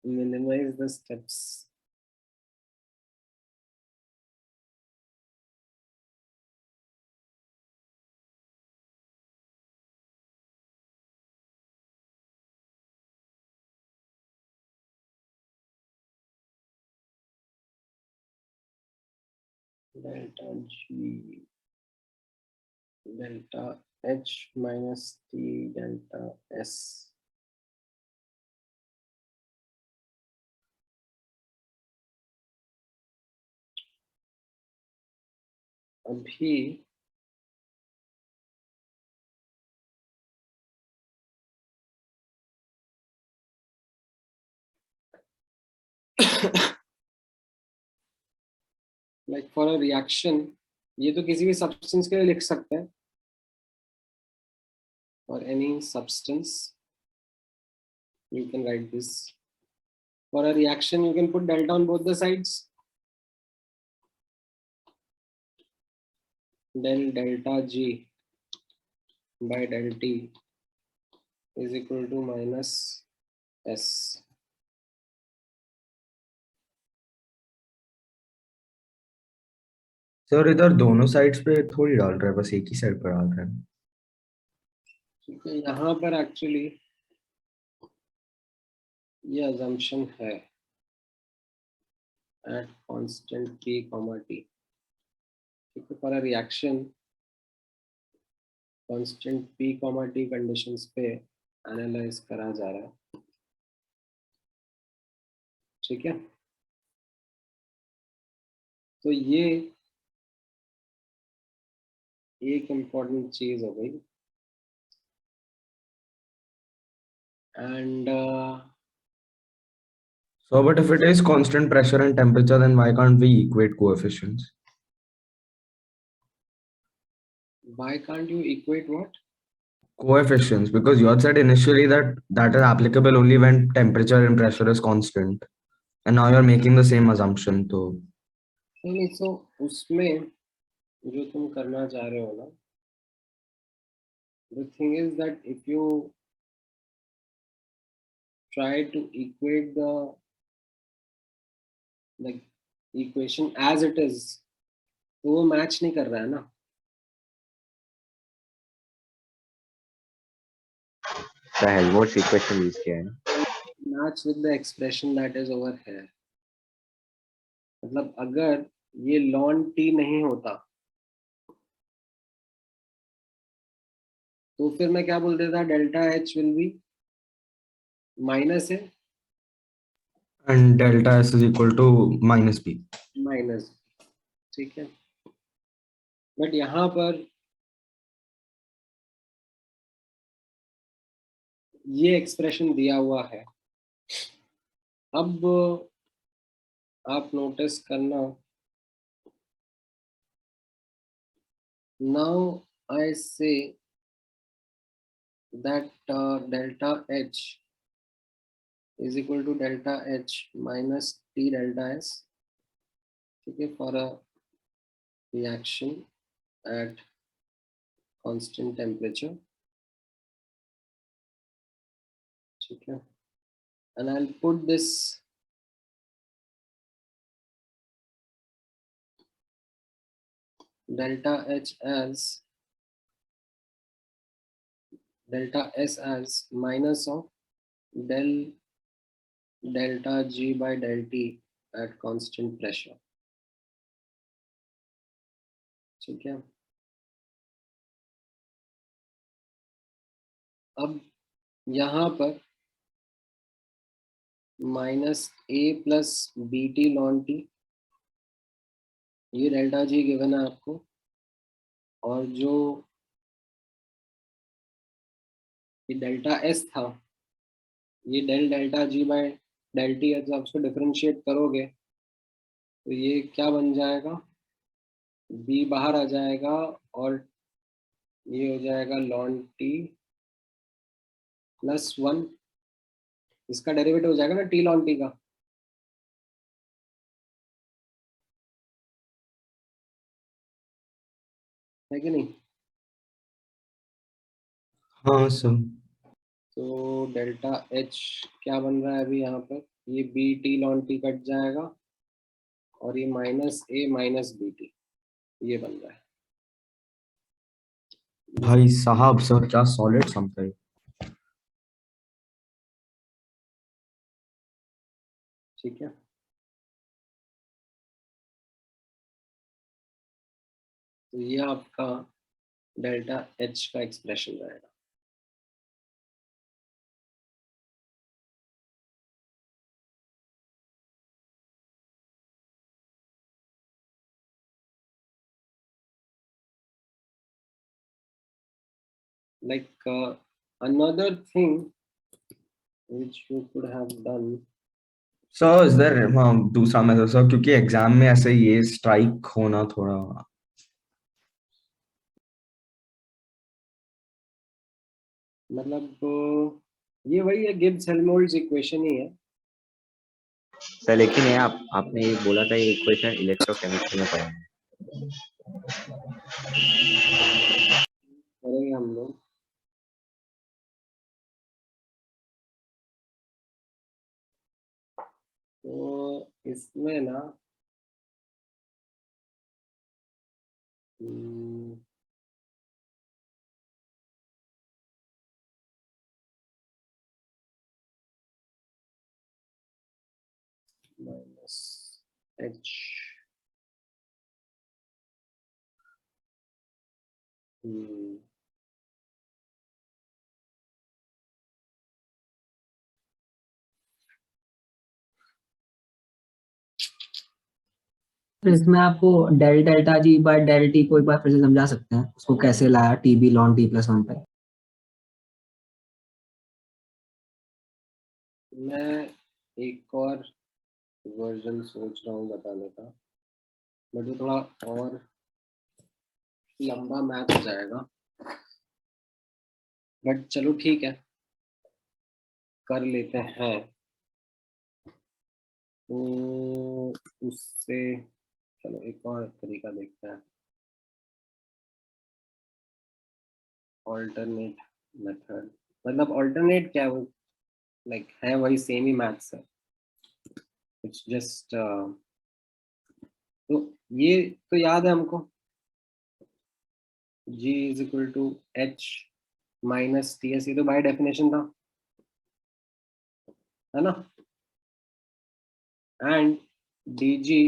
minimise the steps. Delta G delta H minus T delta S, अभी लाइक फॉर अ रिएक्शन, ये तो किसी भी सब्सटेंस के लिए लिख सकते हैं, for any substance you can write this. For a reaction you can put delta on both the sides, del delta G by del T is equal to minus S. Sir इधर दोनों sides पे थोड़ी डाल रहा है, बस एक ही side पर डाल रहा है। ठीक है, यहाँ पर एक्चुअली ये assumption है at constant P, T. ठीक है, for a reaction constant P, T conditions पे एनालाइज करा जा रहा है। ठीक है, तो ये एक इम्पॉर्टेंट चीज हो गई। And So but if it is constant pressure and temperature, then why can't we equate coefficients? why can't you equate what? Coefficients, because you had said initially that that is applicable only when temperature and pressure is constant, and now you're making the same assumption. तो नहीं, so उसमें जो तुम करना चाह रहे हो ना, the thing is that if you try to equate the like equation as it is, तो वो मैच नहीं कर रहा है ना। हेल्महोल्ट्ज इक्वेशन यूज किया है। Match with the expression that is over here. मतलब अगर ये ln t नहीं होता तो फिर मैं क्या बोल देता, delta H will be minus है and delta S is equal to minus B. Minus, ठीक है। बट यहाँ पर ये एक्सप्रेशन दिया हुआ है। अब आप नोटिस करना, now I say that delta H is equal to delta H minus T delta S, ठीक है, for a reaction at constant temperature, ठीक है, and I'll put this delta H as delta S as minus of del delta G by del T at constant pressure, ठीक है। अब यहाँ पर minus A plus B T ln T, ये delta G given है आपको, और जो ये डेल्टा S था, ये del delta G by del T है, जब उसको डिफरेंशिएट करोगे तो ये क्या बन जाएगा, B बाहर आ जाएगा और ये हो जाएगा ln t प्लस 1, इसका डेरिवेटिव हो जाएगा ना t ln t का, है कि नहीं। हाँ सर। तो डेल्टा H क्या बन रहा है अभी यहाँ पर, ये B t ln t cut जाएगा और ये minus A minus B T, ये बन रहा है। भाई साहब सर क्या सॉलिड समझाई। ठीक है, तो ये आपका डेल्टा H का एक्सप्रेशन रहेगा। Like another thing which you could have done sir is there हाँ दूसरा मेथड सर, क्योंकि एग्जाम में ऐसे ये स्ट्राइक होना थोड़ा मतलब ये वही है, गिब्स हेल्महोल्ट्ज इक्वेशन ही है। सर लेकिन ये आपने ये बोला था ये इक्वेशन इलेक्ट्रोकेमिस्ट्री में पढ़ा है। करेंगे हम लोग। तो इसमें ना माइनस एच फिर इसमें आपको del delta G by del T को एक बार फिर से समझा सकते हैं, उसको कैसे लाया T B ln T plus 1 पे। मैं एक और वर्जन सोच रहा हूँ बताने का, बट ये थोड़ा और लंबा मैथ हो जाएगा, बट चलो ठीक है कर लेते हैं। तो उससे चलो एक और तरीका देखते हैं, ऑल्टरनेट मेथड। मतलब ऑल्टरनेट क्या वो लाइक है वही सेम ही मैथ्स है, इट्स जस्ट तो ये तो याद है हमको, G is equal to H minus T S, ये तो बाय डेफिनेशन था, है ना। And D G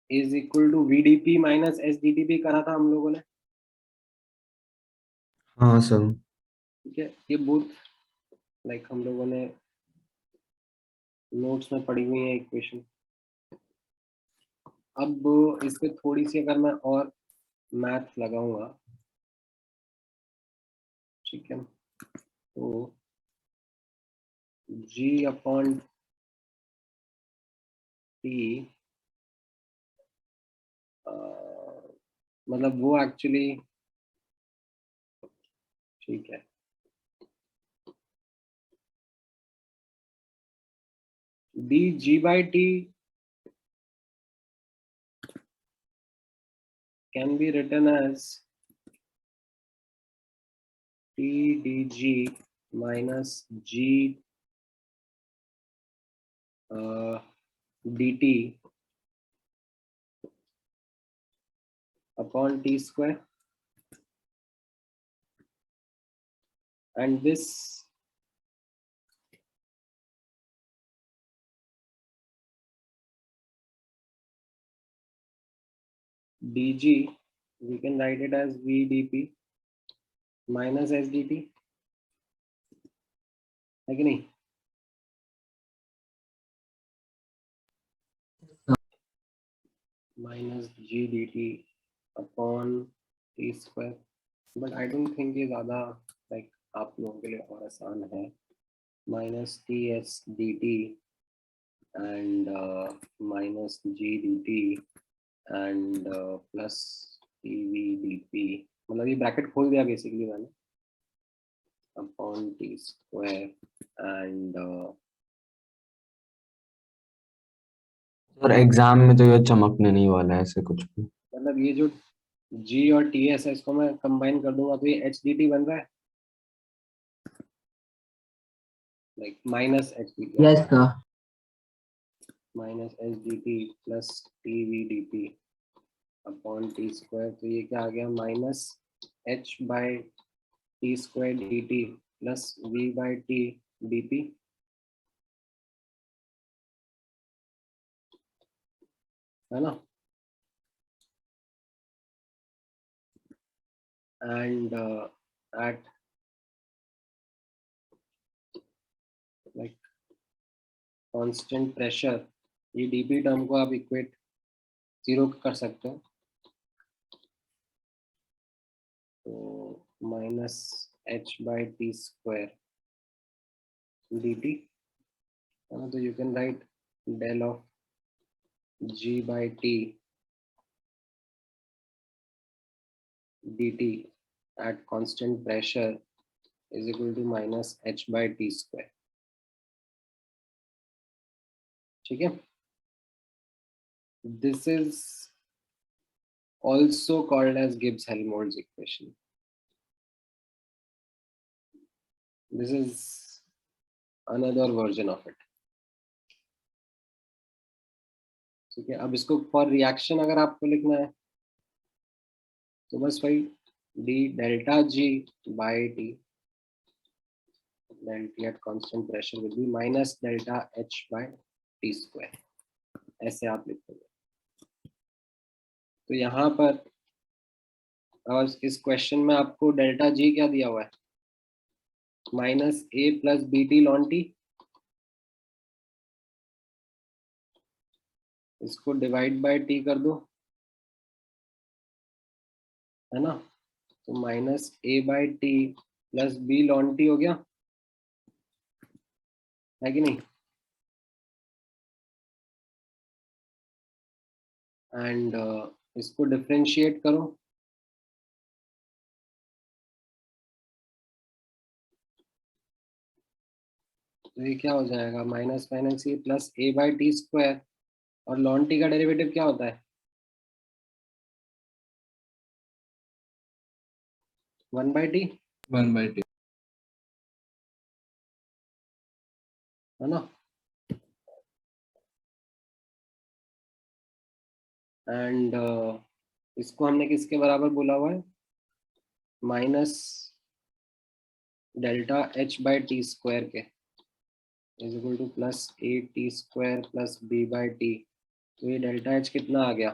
is equal to V D P minus S D T P करा था हम लोगों ने। हाँ सर। ठीक है, ये बोथ लाइक हम लोगों ने नोट्स में पढ़ी हुई है इक्वेशन। अब इस पे थोड़ी सी अगर मैं और मैथ लगाऊंगा, ठीक है, तो G अपॉन टी मतलब वो एक्चुअली ठीक है, D G by T can be written as T dg minus G dt upon T square, and this dg we can write it as V dp minus S dt, है कि नहीं। Minus G dt upon T square, but I don't think ये ज़्यादा like आप लोगों के लिए और आसान है। Minus T S D T and minus G D T and plus T V D P, मतलब ये ब्रैकेट खोल दिया बेसिकली मैंने, upon T square and sir exam में तो ये चमकने नहीं वाला है ऐसे कुछ भी। मतलब ये जो G और टी एस है इसको मैं कंबाइन कर दूंगा तो ये एच डी टी बन रहा है, like minus H D T, yes sir. Minus H D T plus T V D P upon T square, तो ये क्या आ गया, minus H by T square D T plus V by T D P, है ना। And at like constant pressure, ये DP term को आप इक्वेट जीरो कर सकते हो, तो minus H by T square D T, तो you can right del of g by t dt at constant pressure is equal to minus h by t square. ठीक है? This is also called as Gibbs-Helmholtz equation. This is another version of it. ठीक है, अब इसको for reaction अगर आपको लिखना है तो बस वही d delta g by t del t at constant pressure will be minus delta h by t square, ऐसे आप लिखोगे। तो यहाँ पर और इस क्वेश्चन में आपको डेल्टा जी क्या दिया हुआ है, minus A plus B T ln T, इसको डिवाइड बाय टी कर दो, है ना, तो minus A by T plus B ln T हो गया, है कि नहीं? एंड इसको डिफरेंशिएट करो, तो ये क्या हो जाएगा, minus minus A plus A by T square, और लॉन टी का डेरिवेटिव क्या होता है, 1 बाय टी, 1 by t. है ना। एंड इसको हमने किसके बराबर बोला हुआ है, minus delta H by T square के is equal to plus A T square plus B by T. तो ये डेल्टा एच कितना आ गया,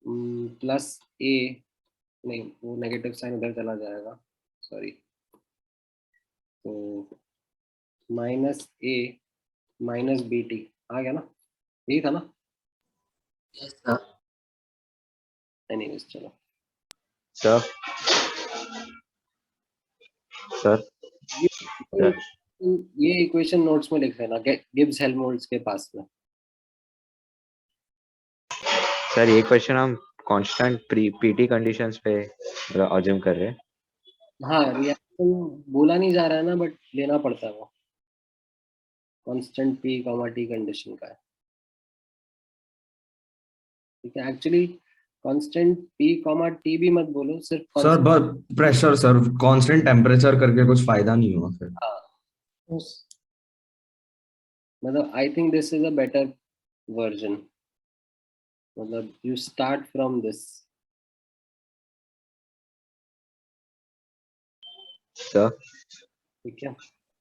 प्लस ए, नहीं वो नेगेटिव साइन उधर चला जाएगा, सॉरी, तो माइनस ए माइनस बी टी आ गया ना, यही था ना। एनीवेज चलो सर सर ये इक्वेशन नोट्स में लिख लेना, गिब्स हेल्महोल्ट्ज के पास में। सर ये क्वेश्चन हम कांस्टेंट पीटी कंडीशंस पे अज्यूम कर रहे हैं। हाँ, रिएक्शन बोला नहीं जा रहा है ना, बट लेना पड़ता है, वो constant P comma T condition का है, ठीक है। Actually constant P comma T भी मत बोलो, सिर्फ सर बस प्रेशर सर, कांस्टेंट टेम्परेचर करके कुछ फायदा नहीं हुआ फिर। मतलब I think this is a better version, मतलब you start from this. Sir ठीक है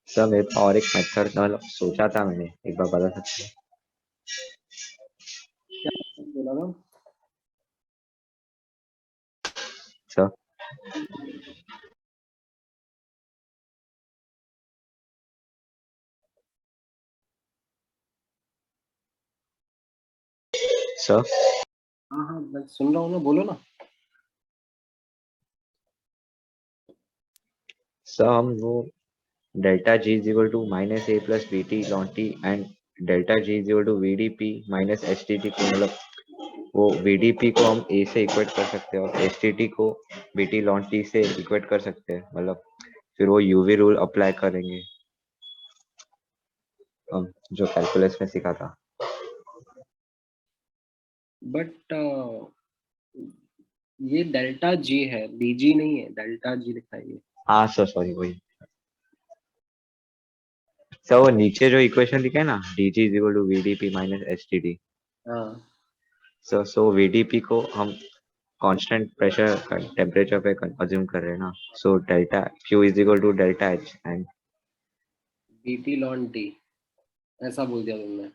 सर मेरे पास और एक मेथड सोचा था मैंने, एक बार बता सकते हैं? क्या बोला था सर? सर हाँ हाँ मैं सुन रहा हूँ ना, बोलो ना। सर हम वो delta G is equal to minus A plus B T ln T and delta G is equal to V D P minus H T T को, मतलब वो वी डी पी को हम ए से इक्वेट कर सकते हैं और एच टी टी को बी टी लॉन टी से इक्वेट कर सकते हैं, मतलब फिर वो यूवी रूल अप्लाई करेंगे हम जो कैलकुलस में सीखा था। बट ये डेल्टा जी है, डीजी नहीं है, डेल्टा जी लिखा है ये। हाँ सर सॉरी वही सर, वो नीचे जो इक्वेशन लिखा है ना, D G is equal to V D P minus H T T, हाँ सो वी डी पी को हम कांस्टेंट प्रेशर टेम्परेचर पे अज्यूम कर रहे हैं ना, so delta Q is equal to delta H and B T ln T, ऐसा बोल दिया तुमने,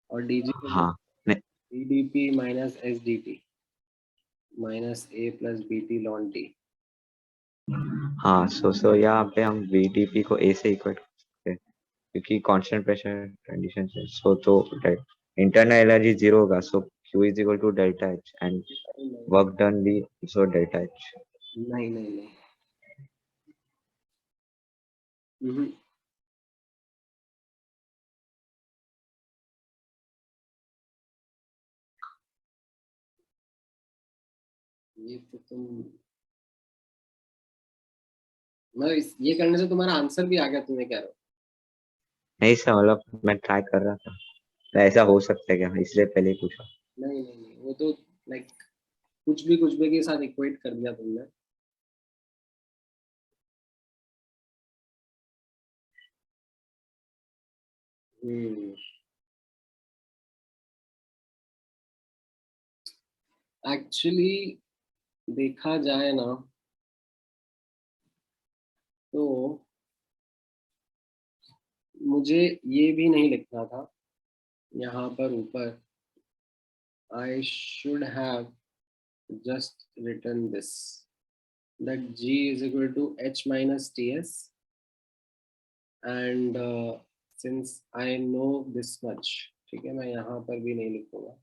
और डीजी हाँ D D P minus S D T minus A plus B T ln T. हाँ सो यहाँ पे हम वी डी पी को ए से इक्वेट करते हैं क्योंकि कांस्टेंट प्रेशर कंडीशन है, सो तो इंटरनल एनर्जी जीरो होगा, so Q is equal to delta H and work done भी सो डेल्टा एच। नहीं नहीं नहीं, ये तो तुम ये करने से तुम्हारा आंसर भी आ गया, तुम्हें कह रहे हो। नहीं सर, मतलब मैं ट्राई कर रहा था, तो ऐसा हो सकता है क्या, इसलिए पहले ही पूछा। नहीं नहीं नहीं, वो तो लाइक कुछ भी के साथ इक्वेट कर दिया तुमने। एक्चुअली देखा जाए ना तो मुझे ये भी नहीं लिखना था यहाँ पर ऊपर। I should have just written this, that g is equal to h minus ts, and since I know this much, ठीक है, मैं यहाँ पर भी नहीं लिखूंगा,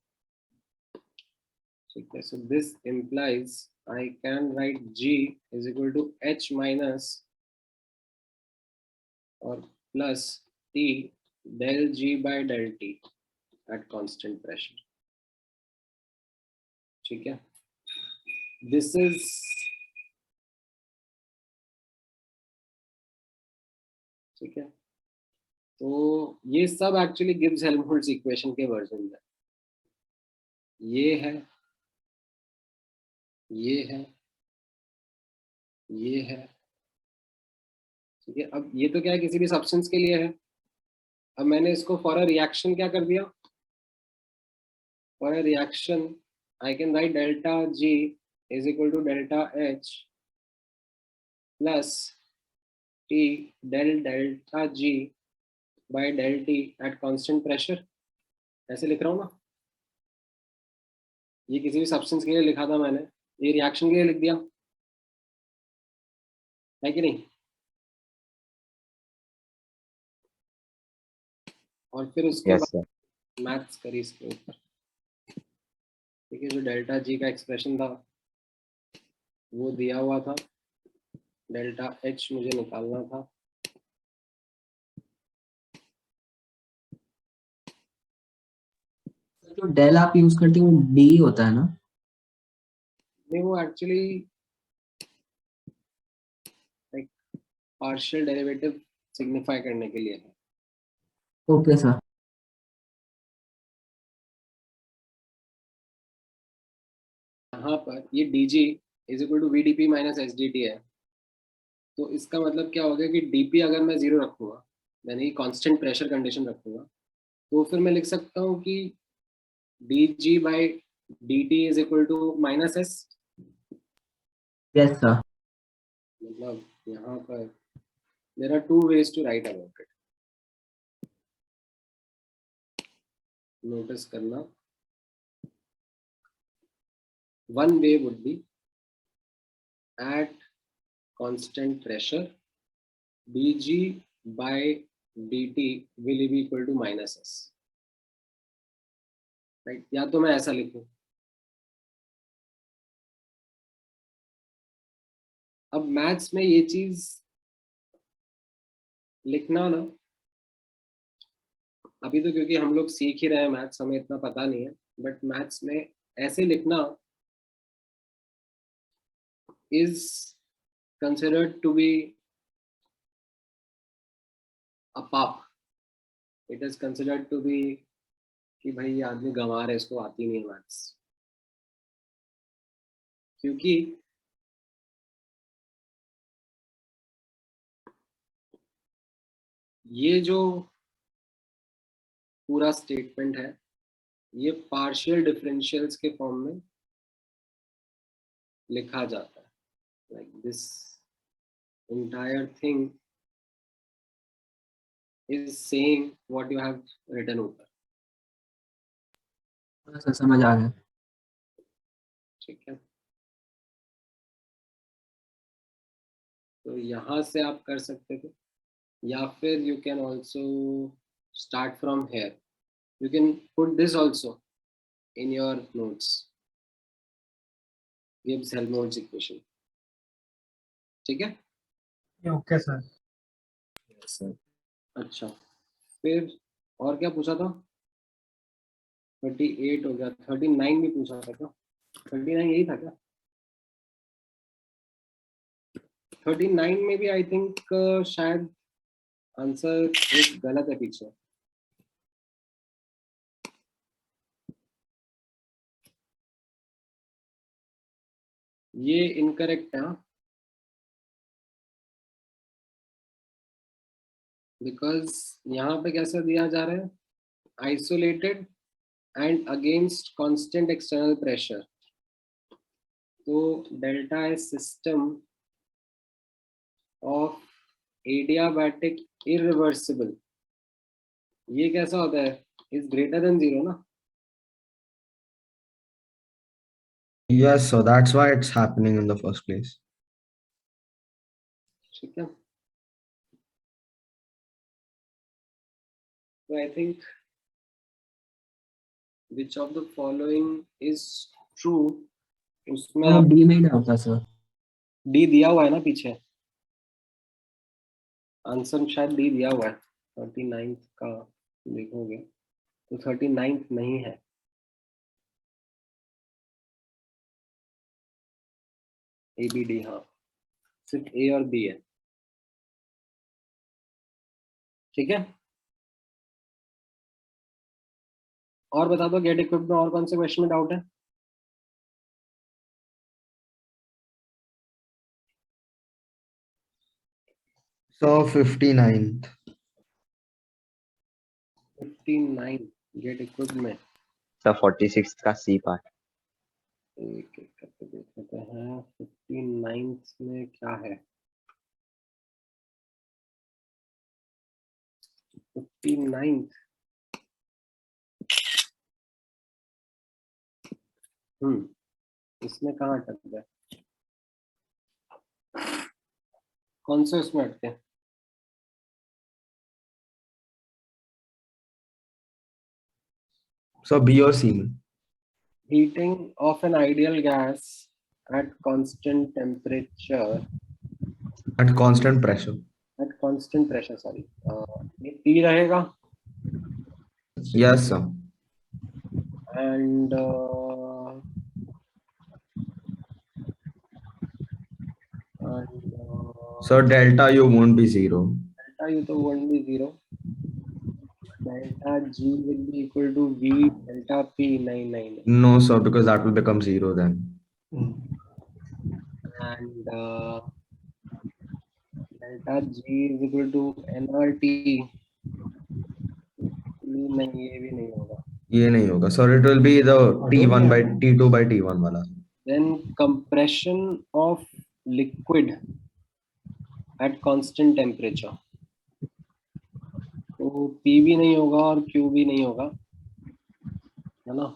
ठीक है। So this implies I can write g is equal to h minus or plus t del g by del t at constant pressure, ठीक है। This is ठीक है। तो ये सब एक्चुअली गिब्स हेल्महोल्ट्ज इक्वेशन के वर्जन है। ये है, ये है, ये है, ठीक है। अब ये तो क्या है, किसी भी सब्सटेंस के लिए है। अब मैंने इसको फॉर अ रिएक्शन क्या कर दिया, for a reaction I can write delta G is equal to delta H plus T del delta G by del T at constant pressure, ऐसे लिख रहा हूँ ना। ये किसी भी सब्सटेंस के लिए लिखा था मैंने, ये रिएक्शन के लिए लिख दिया है कि नहीं। और फिर उसके यस बाद सर। मैथ्स करी इसके ऊपर, ठीक है। जो डेल्टा जी का एक्सप्रेशन था वो दिया हुआ था, डेल्टा एच मुझे निकालना था। जो डेल आप यूज करते हो वो डी होता है ना? नहीं, वो actually like partial derivative signify करने के लिए है। Okay sir. यहाँ पर ये dg is equal to vdp minus sdt है, तो इसका मतलब क्या हो गया कि dp अगर मैं जीरो रखूंगा, यानी कांस्टेंट प्रेशर कंडीशन रखूंगा, तो फिर मैं लिख सकता हूँ कि dg by dt is equal to minus S. Yes sir. मतलब यहाँ पर there are two ways to write about it, notice करना। One way would be at constant pressure dg by dt will be equal to minus s, right. या तो मैं ऐसा लिखूं, अब मैथ्स में ये चीज लिखना ना, अभी तो क्योंकि हम लोग सीख ही रहे हैं मैथ्स, हमें इतना पता नहीं है, बट मैथ्स में ऐसे लिखना is considered to be a पाप। it is considered to be कि भाई ये आदमी गंवा रहा है, इसको आती नहीं है मैथ्स। क्योंकि ये जो पूरा स्टेटमेंट है ये पार्शियल डिफरेंशियल्स के फॉर्म में लिखा जाता है, like this entire thing is saying what you have written ऊपर, सर समझ आ गया। ठीक है। तो यहाँ से आप कर सकते थे, या फिर you can also start from here, you can put this also in your notes, Gibbs Helmholtz equation, ठीक है। Okay sir. अच्छा, फिर और क्या पूछा था? 38 हो गया, 39 भी पूछा था क्या? 39 यही था क्या? 39 में भी आई थिंक शायद आंसर एक गलत है पीछे। ये इनकरेक्ट है, बिकॉज यहाँ पे कैसा दिया जा रहा है, isolated and against constant external pressure. तो delta S system of adiabatic irreversible, ये कैसा होता है, इज ग्रेटर देन 0 ना। Yes, so that's why it's happening in the first place. ठीक है, तो I think which of the following is true, उसमें आप डी में ही डाउट था सर। डी दिया हुआ है ना पीछे, आंसर शायद डी दिया हुआ है। 39 का देखोगे तो 39 नहीं है, ए बी डी, हाँ सिर्फ ए और बी है। ठीक है, और बता दो गेट इक्विप्ड में और कौन से क्वेश्चन में डाउट है। So 59th. 59 गेट इक्विप्ड में सर 46 का सी पार्ट। एक एक करके देख लेते हैं। 59 में क्या है, 59 इसमें कहाँ अटक गया, कौन से उसमें अटके। So B or C में? Heating of an ideal gas at constant temperature, At constant pressure. at constant pressure, sorry, ये P रहेगा Yes, sir. and So delta U won't be 0. delta U तो won't be 0, delta G will be equal to V delta P, नहीं, No, sir, because that will become 0 then. and delta G is equal to nRT, नहीं ये भी नहीं होगा। ये नहीं होगा, so it will be the T1 by T2 by T1 वाला. Then compression of liquid at constant temperature, तो P भी नहीं होगा और Q भी नहीं होगा, है ना।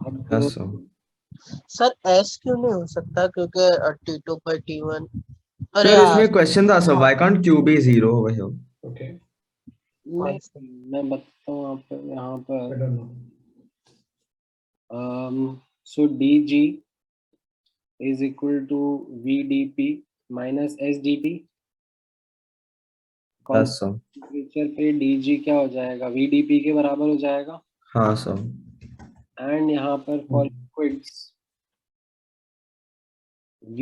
अब Yes, sir. सर एस क्यों नहीं हो सकता, क्योंकि T2 पर T1। Sir, इसमें question था, so why can't Q be 0 over here? Okay. मैं बताता हूँ यहाँ पर so dg is equal to vdp minus sdt। Yes, sir. Temperature पे dg क्या हो जाएगा, vdp के बराबर हो जाएगा। हाँ, sir. एंड यहाँ पर for liquids v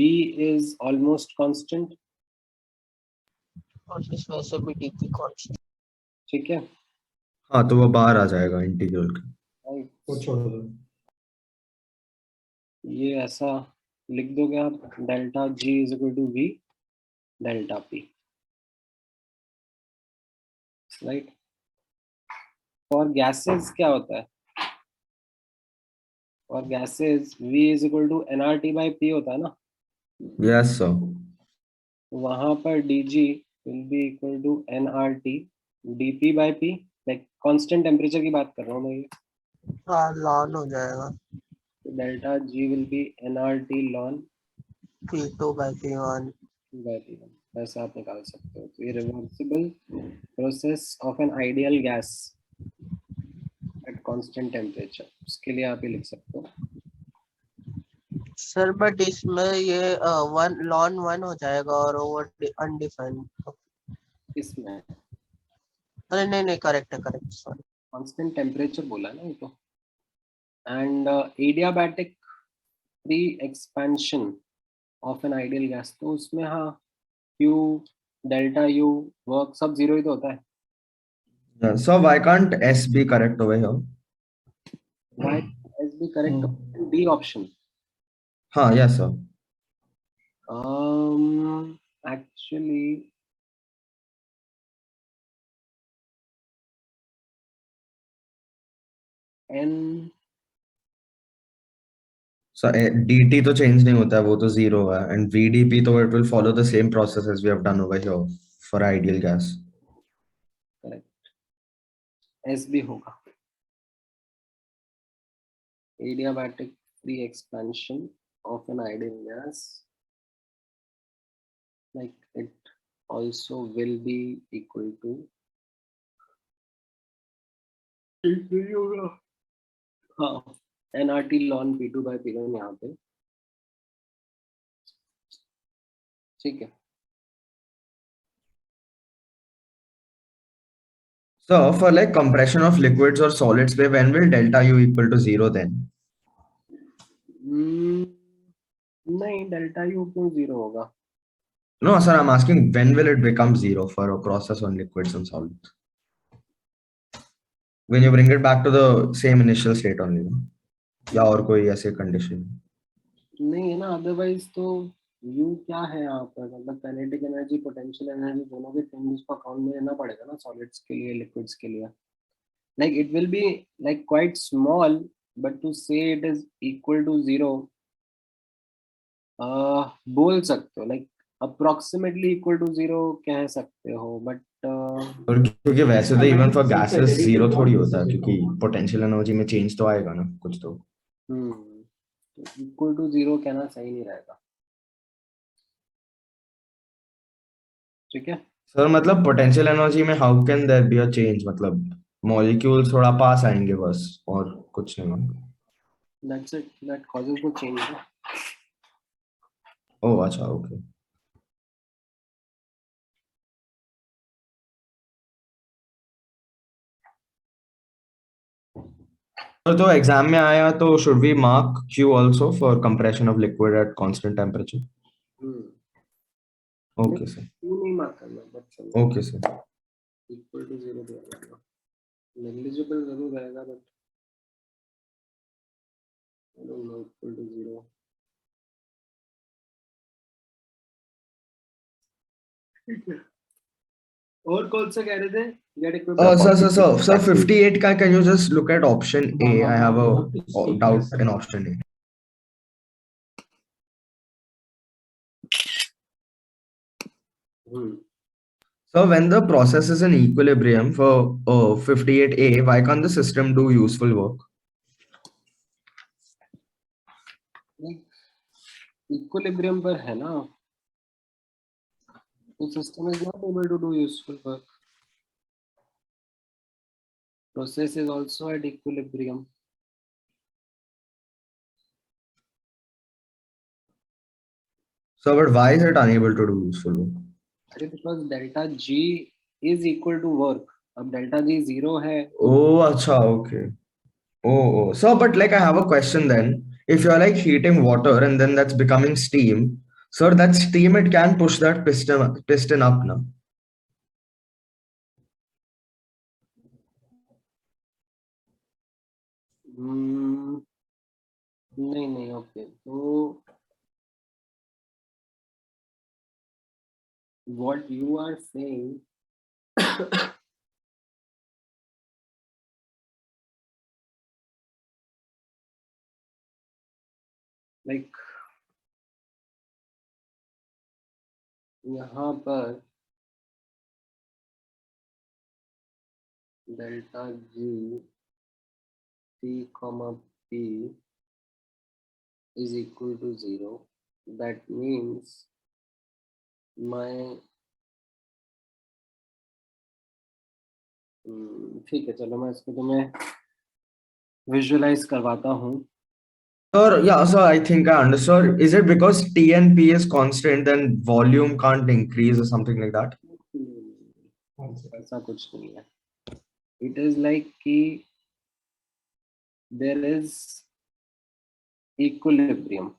is almost constant, और इस वजह से भी dp कांस्टेंट। ठीक है, हाँ, तो वो बाहर आ जाएगा इंटीग्रल के। वो छोड़ दो। ये ऐसा लिख दोगे आप, delta G is equal to V delta P, right. For gases क्या होता है, for gases V is equal to nRT by P होता है ना। Yes, sir. वहां पर dg will be equal to nRT dp by P, like constant temperature की बात कर रहा हूँ मैं ये। हाँ लॉन हो जाएगा, delta G will be nRT ln P2 by P1। By P1, ऐसा आप निकाल सकते हो। तो ये reversible process of an ideal gas at constant temperature, उसके लिए आप ये लिख सकते हो। सर बट इसमें ये वन लॉन 1 हो जाएगा और ओवर अनडिफाइंड। इसमें अरे नहीं करेक्ट है, सॉरी कांस्टेंट टेम्परेचर बोला है ना ये तो। And adiabatic pre expansion of an ideal gas, तो उसमें हाँ Q डेल्टा U वर्क सब जीरो ही तो होता है. Yeah, so why can't S be correct over here? Why is be correct D option? हाँ, yes sir. Actually N So dt तो change नहीं होता है, वो तो जीरो है, and VDP तो it will follow the same process as we have done over here for ideal gas. correct, S भी होगा. Adiabatic free expansion of an ideal gas, like it also will be equal to हाँ nRT ln P2 by P1 यहाँ पे. ठीक है. So for like compression of liquids or solids, when will delta U equal to zero then? नहीं, delta U क्यों zero होगा? No, sir, I'm asking when will it become zero for a process on liquids and solids? When you bring it back to the same initial state only, no? या और कोई ऐसे condition? नहीं है ना, otherwise तो U क्या है यहाँ पर, मतलब काइनेटिक एनर्जी पोटेंशियल एनर्जी दोनों के थिंग्स को अकाउंट में लेना पड़ेगा ना, सॉलिड्स के लिए लिक्विड्स के लिए. Like it will be like quite small, but to say it is equal to zero बोल सकते हो, like approximately equal to zero कह सकते हो, बट और क्योंकि वैसे तो इवन फॉर गैसेस जीरो थोड़ी होता है, क्योंकि पोटेंशियल एनर्जी में चेंज तो आएगा ना कुछ तो. इक्वल टू जीरो कहना सही नहीं रहेगा. ठीक है सर मतलब पोटेंशियल एनर्जी में how can there be a change, मतलब मॉलिक्यूल्स थोड़ा पास आएंगे बस, और कुछ नहीं. That's it, that causes the change. Oh अच्छा, ओके. तो एग्जाम में आया तो should we mark Q also for compression of liquid at constant temperature? Okay sir. क्यों नहीं मार्क करना, but okay sir. Equal to zero दिया जाएगा, नेग्लिजिबल जरूर रहेगा, but I don't know equal to zero. ठीक है, और कौन सा कह रहे थे? Gate equipment. Sir, 58 का can you just look at option A? I have a doubt in option A. So when the process is in equilibrium for 58A, why can't the system do useful work? Equilibrium पर है ना, तो system is not able to do useful work. Process is also at equilibrium. So, but why is it unable to do useful work? Because delta G is equal to work. अब delta G zero है. Oh, acha, okay. Oh, so but like I have a question then. If you're like heating water and then that's becoming steam, so that steam it can push that piston up now. नहीं okay, तो what you are saying like यहाँ पर delta G T comma P is equal to zero. That means my ठीक है, चलो मैं इसको तुम्हें विजुअलाइज करवाता हूँ. Sir, yeah, so I think I understood. Is it because T and P is constant, then volume can't increase or something like that? ऐसा कुछ नहीं है. It is like कि there is equilibrium.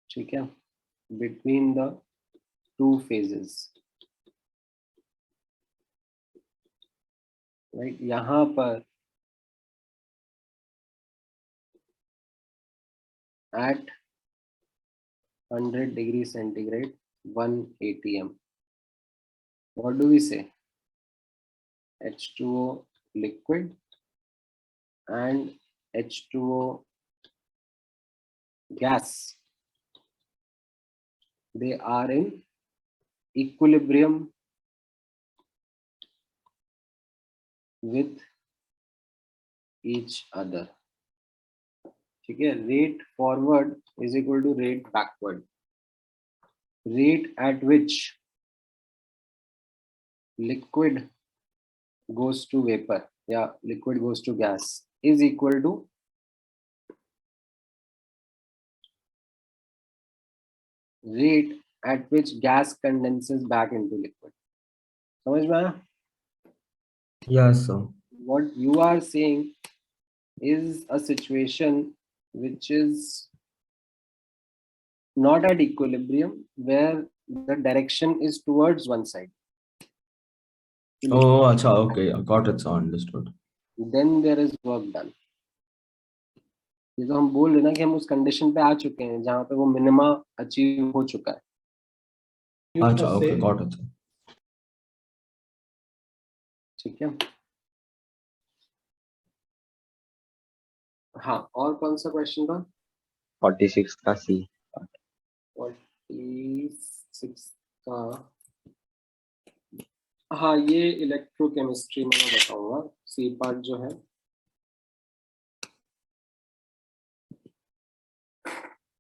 ठीक है, between the two phases, right? यहाँ पर at 100 degree centigrade 1 atm, what do we say? H2O liquid and H2O gas, they are in equilibrium with each other. ठीक है, rate forward is equal to rate backward. Rate at which liquid goes to vapor, yeah, liquid goes to gas, is equal to rate at which gas condenses back into liquid. समझ में आया? Yes, sir. What you are saying is a situation which is not at equilibrium, where the direction is towards one side. Oh, acha, okay, I got it, sir. Understood. Then there is work done. ये तो हम बोल रहे ना कि हम उस condition पे आ चुके हैं जहाँ पे वो मिनिमा अचीव हो चुका है. Acha, okay, got it, sir. ठीक है, हाँ, और कौन सा क्वेश्चन था? 46 का C. 46 का, हाँ, ये इलेक्ट्रोकेमिस्ट्री में मैं बताऊंगा. सी पार्ट जो है,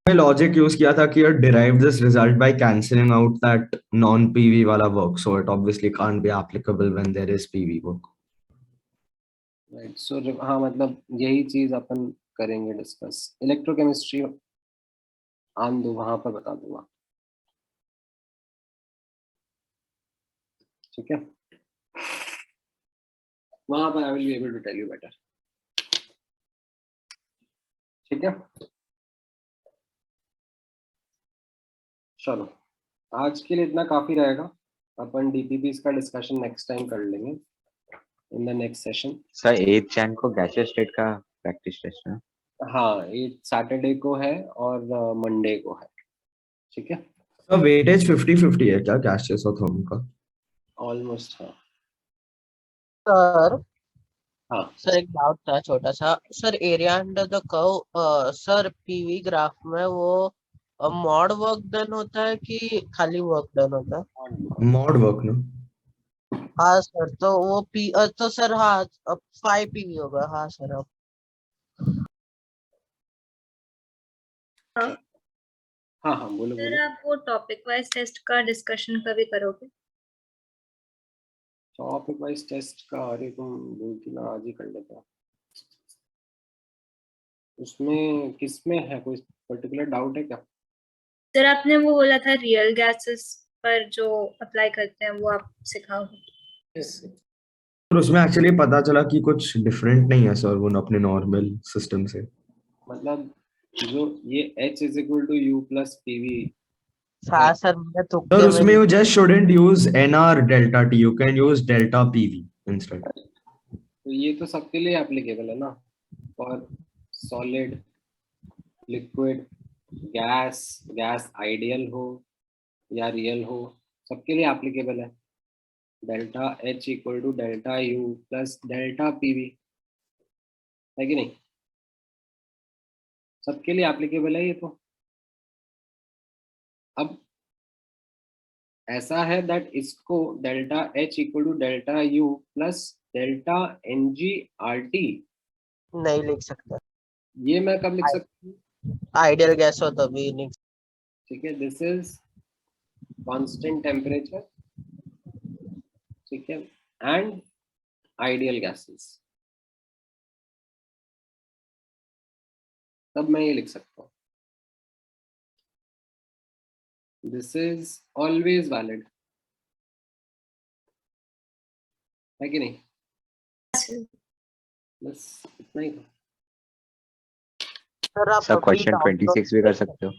लॉजिक यूज किया था कि derive this result by cancelling out that non-PV वाला work, so it obviously can't be applicable when there is PV work. Right. So हाँ, मतलब यही चीज अपन करेंगे डिस्कस. इलेक्ट्रोकेमिस्ट्री आन दो, वहां पर बता दूंगा. ठीक है, वहां पर I will be able to tell you better. ठीक है, चलो आज के लिए इतना काफी रहेगा. अपन डीपीपीस का डिस्कशन नेक्स्ट टाइम कर लेंगे in the next session. Sir 8 Jan को गैसियस स्टेट का प्रैक्टिस टेस्ट है. हाँ, ये सैटरडे को है और मंडे को है. ठीक है, So weightage 50-50 है क्या gaseous और thermal का? ऑलमोस्ट. हाँ सर हाँ, सर एक डाउट था छोटा सा. Sir area under the curve, sir PV graph में वो मॉड वर्क डन होता है कि खाली वर्क डन होता है? Mod work ना? हाँ सर, तो वो तो सर हाँ, अब 5 पीवी होगा. हाँ सर, अब हाँ हाँ, बोलो सर बोलो. आप वो टॉपिक वाइज टेस्ट का डिस्कशन कभी करोगे? टॉपिक वाइज टेस्ट का, अरे तुम बोलती ना, आज ही कर लेते हैं. उसमें किसमें है, कोई पर्टिकुलर डाउट है क्या? सर आपने वो बोला था रियल गैसेस पर जो अप्लाई करते हैं वो आप सिखाओगे? और उसमें एक्चुअली पता चला कि कुछ डिफरेंट नहीं है सर वो अपने नॉर्मल सिस्टम से. मतलब जो ये H is equal to U plus PV. हाँ सर, मैं सर तुक्के में उसमें you just shouldn't use NR delta T, you can use delta PV instead. तो ये तो सबके लिए एप्लीकेबल है ना, और solid, liquid, gas, gas ideal हो या रियल हो, सबके लिए एप्लीकेबल है. Delta H equal to delta U plus delta PV, है कि नहीं? सबके लिए एप्लीकेबल है ये तो. अब ऐसा है दैट इसको delta H equal to delta U plus delta NG/RT नहीं लिख सकता. ये मैं कब लिख सकता हूँ? आइडियल गैस हो तभी नहीं. ठीक है, दिस इज कांस्टेंट टेम्परेचर. ठीक है, एंड आइडियल गैसेस, तब मैं ये लिख सकता हूँ. दिस इज ऑलवेज वैलिड, है कि नहीं? बस इतना ही था. सर आप सर अभी क्वेश्चन डाउनलोड 26 भी कर सकते हो.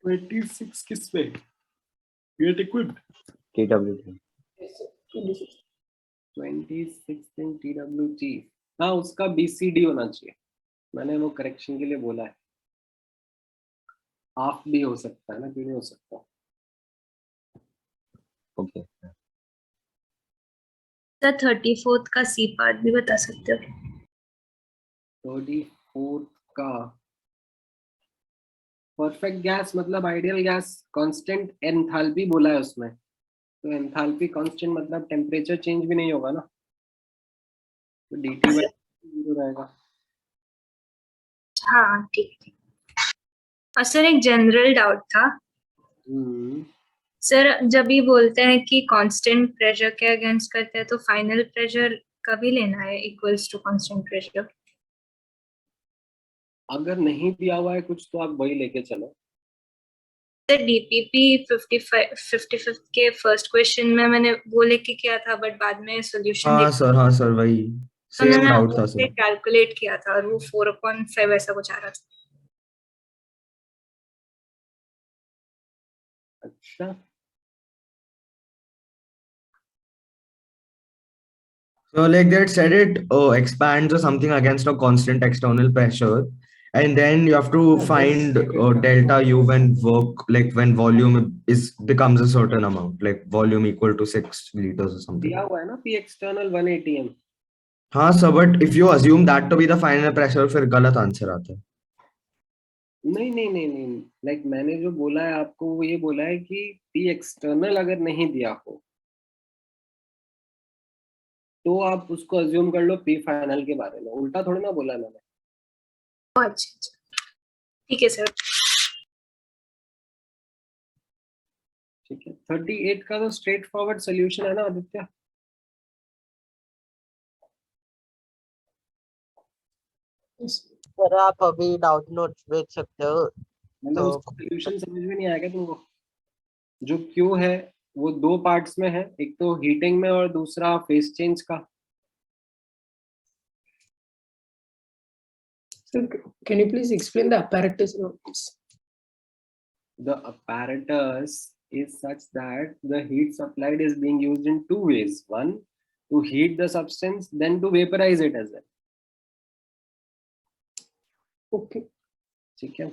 26 किस पे? Get equipped. TWT. 26 in TWT. हाँ, उसका BCD होना चाहिए. मैंने वो करेक्शन के लिए बोला है. हाफ भी हो सकता है ना, क्यों नहीं हो सकता? Okay. सर 34th का सी पार्ट भी बता सकते हो? 34th का परफेक्ट गैस मतलब आइडियल गैस कांस्टेंट एंथैल्पी बोला है उसमें, तो एंथैल्पी कांस्टेंट मतलब टेम्परेचर चेंज भी नहीं होगा ना, तो dt by 0 रहेगा. हाँ ठीक है. और सर एक जनरल डाउट था सर, जब ये बोलते हैं कि कांस्टेंट प्रेशर के अगेंस्ट करते हैं तो फाइनल प्रेशर कभी लेना है इक्वल्स टू कांस्टेंट प्रेशर? अगर नहीं दिया हुआ है कुछ तो आप वही लेके चलो. सर डीपीपी 55 के फर्स्ट क्वेश्चन में मैंने वो लेके किया था, बट बाद में सोल्यूशन हाँ सर वही तो सेम मैंने डाउट था उससे सर. कैलकुलेट किया था और वो 4/5 ऐसा कुछ आ रहा था. अच्छा, So like they had said it expands or something against a constant external pressure, and then you have to find delta U when work like when volume is becomes a certain amount, like volume equal to 6 liters or something. दिया हुआ है ना P external 180 m. हाँ sir, but if you assume that to be the final pressure, फिर गलत answer आता है. नहीं, लाइक मैंने जो बोला है आपको वो ये बोला है कि P external अगर नहीं दिया हो तो आप उसको अज्यूम कर लो P फाइनल के बारे में, उल्टा थोड़ी ना बोला मैंने. अच्छा ठीक है सर. ठीक है, 38 का तो स्ट्रेट फॉरवर्ड सोल्यूशन है ना आदित्य? सर आप अभी डाउट नोट्स भेज सकते हो. मतलब तो उसका सोल्यूशन समझ में नहीं आएगा तुमको? जो Q है वो दो पार्ट्स में है, एक तो हीटिंग में और दूसरा फेस चेंज का. Sir, can you please explain the apparatus of this? The apparatus is such that the heat supplied is being used in two ways. One, to heat the substance, then to vaporize it as well. Okay. ठीक है.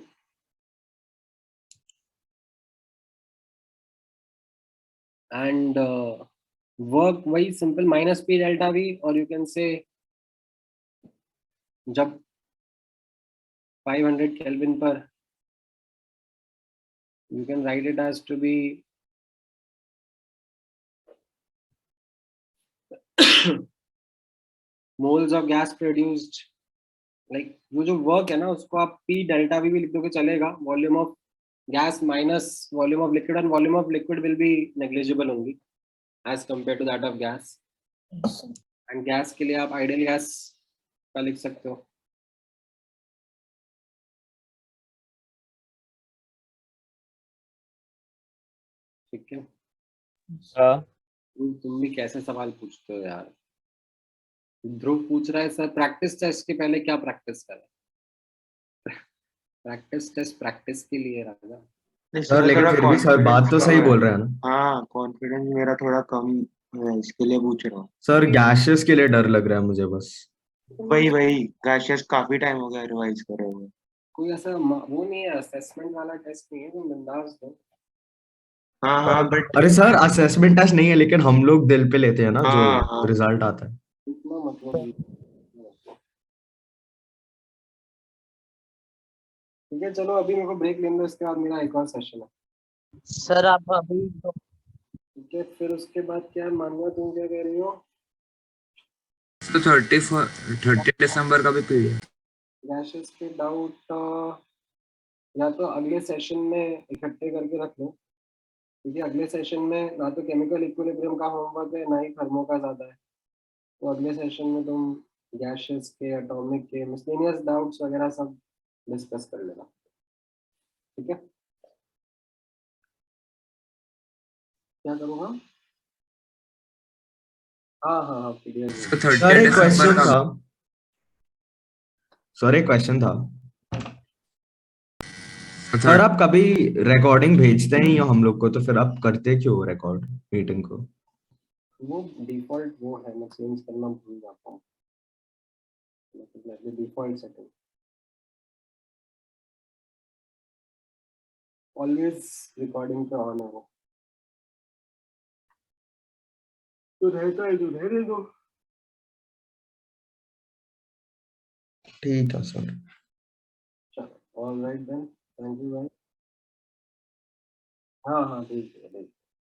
And work वही simple minus P delta V, or you can say जब 500 Kelvin पर you can write it as to be moles of gas produced. Like वो जो work है ना उसको आप P delta V भी लिख दोगे चलेगा. Volume of gas minus volume of liquid, and volume of liquid will be negligible only as compared to that of gas. And gas के लिए आप ideal gas का लिख सकते हो. ठीक है. तुम भी कैसे सवाल पूछते हो यार? ध्रुव पूछ रहा है सर प्रैक्टिस टेस्ट के पहले क्या प्रैक्टिस करें? प्रैक्टिस टेस्ट प्रैक्टिस के लिए राजा. सर लेकिन फिर भी सर बात तो सही बोल रहे हैं ना. हाँ, कॉन्फिडेंस मेरा थोड़ा कम है, इसके लिए पूछ रहा हूँ. सर गैसेस के लिए डर लग रहा है मुझे बस. वही गैसेस काफी टाइम हो गया रिवाइज करे हुए. कोई ऐसा वो नहीं है, असेसमेंट वाला टेस्ट नहीं है, तुम बिंदास दो. हाँ बट अरे सर असेसमेंट टेस्ट नहीं है, लेकिन हम लोग दिल पे लेते हैं ना जो हाँ. रिजल्ट आता है. इतना मतलब ठीक है. चलो अभी मेरे को ब्रेक लेने दो, इसके बाद मेरा एक और सेशन है. सर आप अभी ठीक है, फिर उसके बाद क्या मानना, तुम क्या कह रही हो? तो 30 दिसंबर का भी पीरियड. गैसेस के डाउट या तो अगले सेशन में इकट्ठे करके रख लो, क्योंकि अगले सेशन में ना तो केमिकल इक्विलिब्रियम का होमवर्क है ना ही थर्मो का ज़्यादा है. तो अगले सेशन में तुम गैसेस के, एटॉमिक के, मिसलेनियस डाउट्स वगैरह सब डिस्कस कर लेना. ठीक है, क्या करूँगा? हाँ पीरियड. सर एक क्वेश्चन था. सर एक क्वेश्चन था. सर आप कभी रिकॉर्डिंग भेजते हैं या हम लोग को, तो फिर आप करते क्यों रिकॉर्ड मीटिंग को? वो डिफॉल्ट वो है, मैं चेंज करना भूल जाता हूँ, मतलब डिफॉल्ट सेटिंग ऑलवेज रिकॉर्डिंग पे ऑन है वो, तो रहता है, तो रहने दो। ठीक है सर। चलो all right then, thank you भाई। हाँ हाँ ठीक है।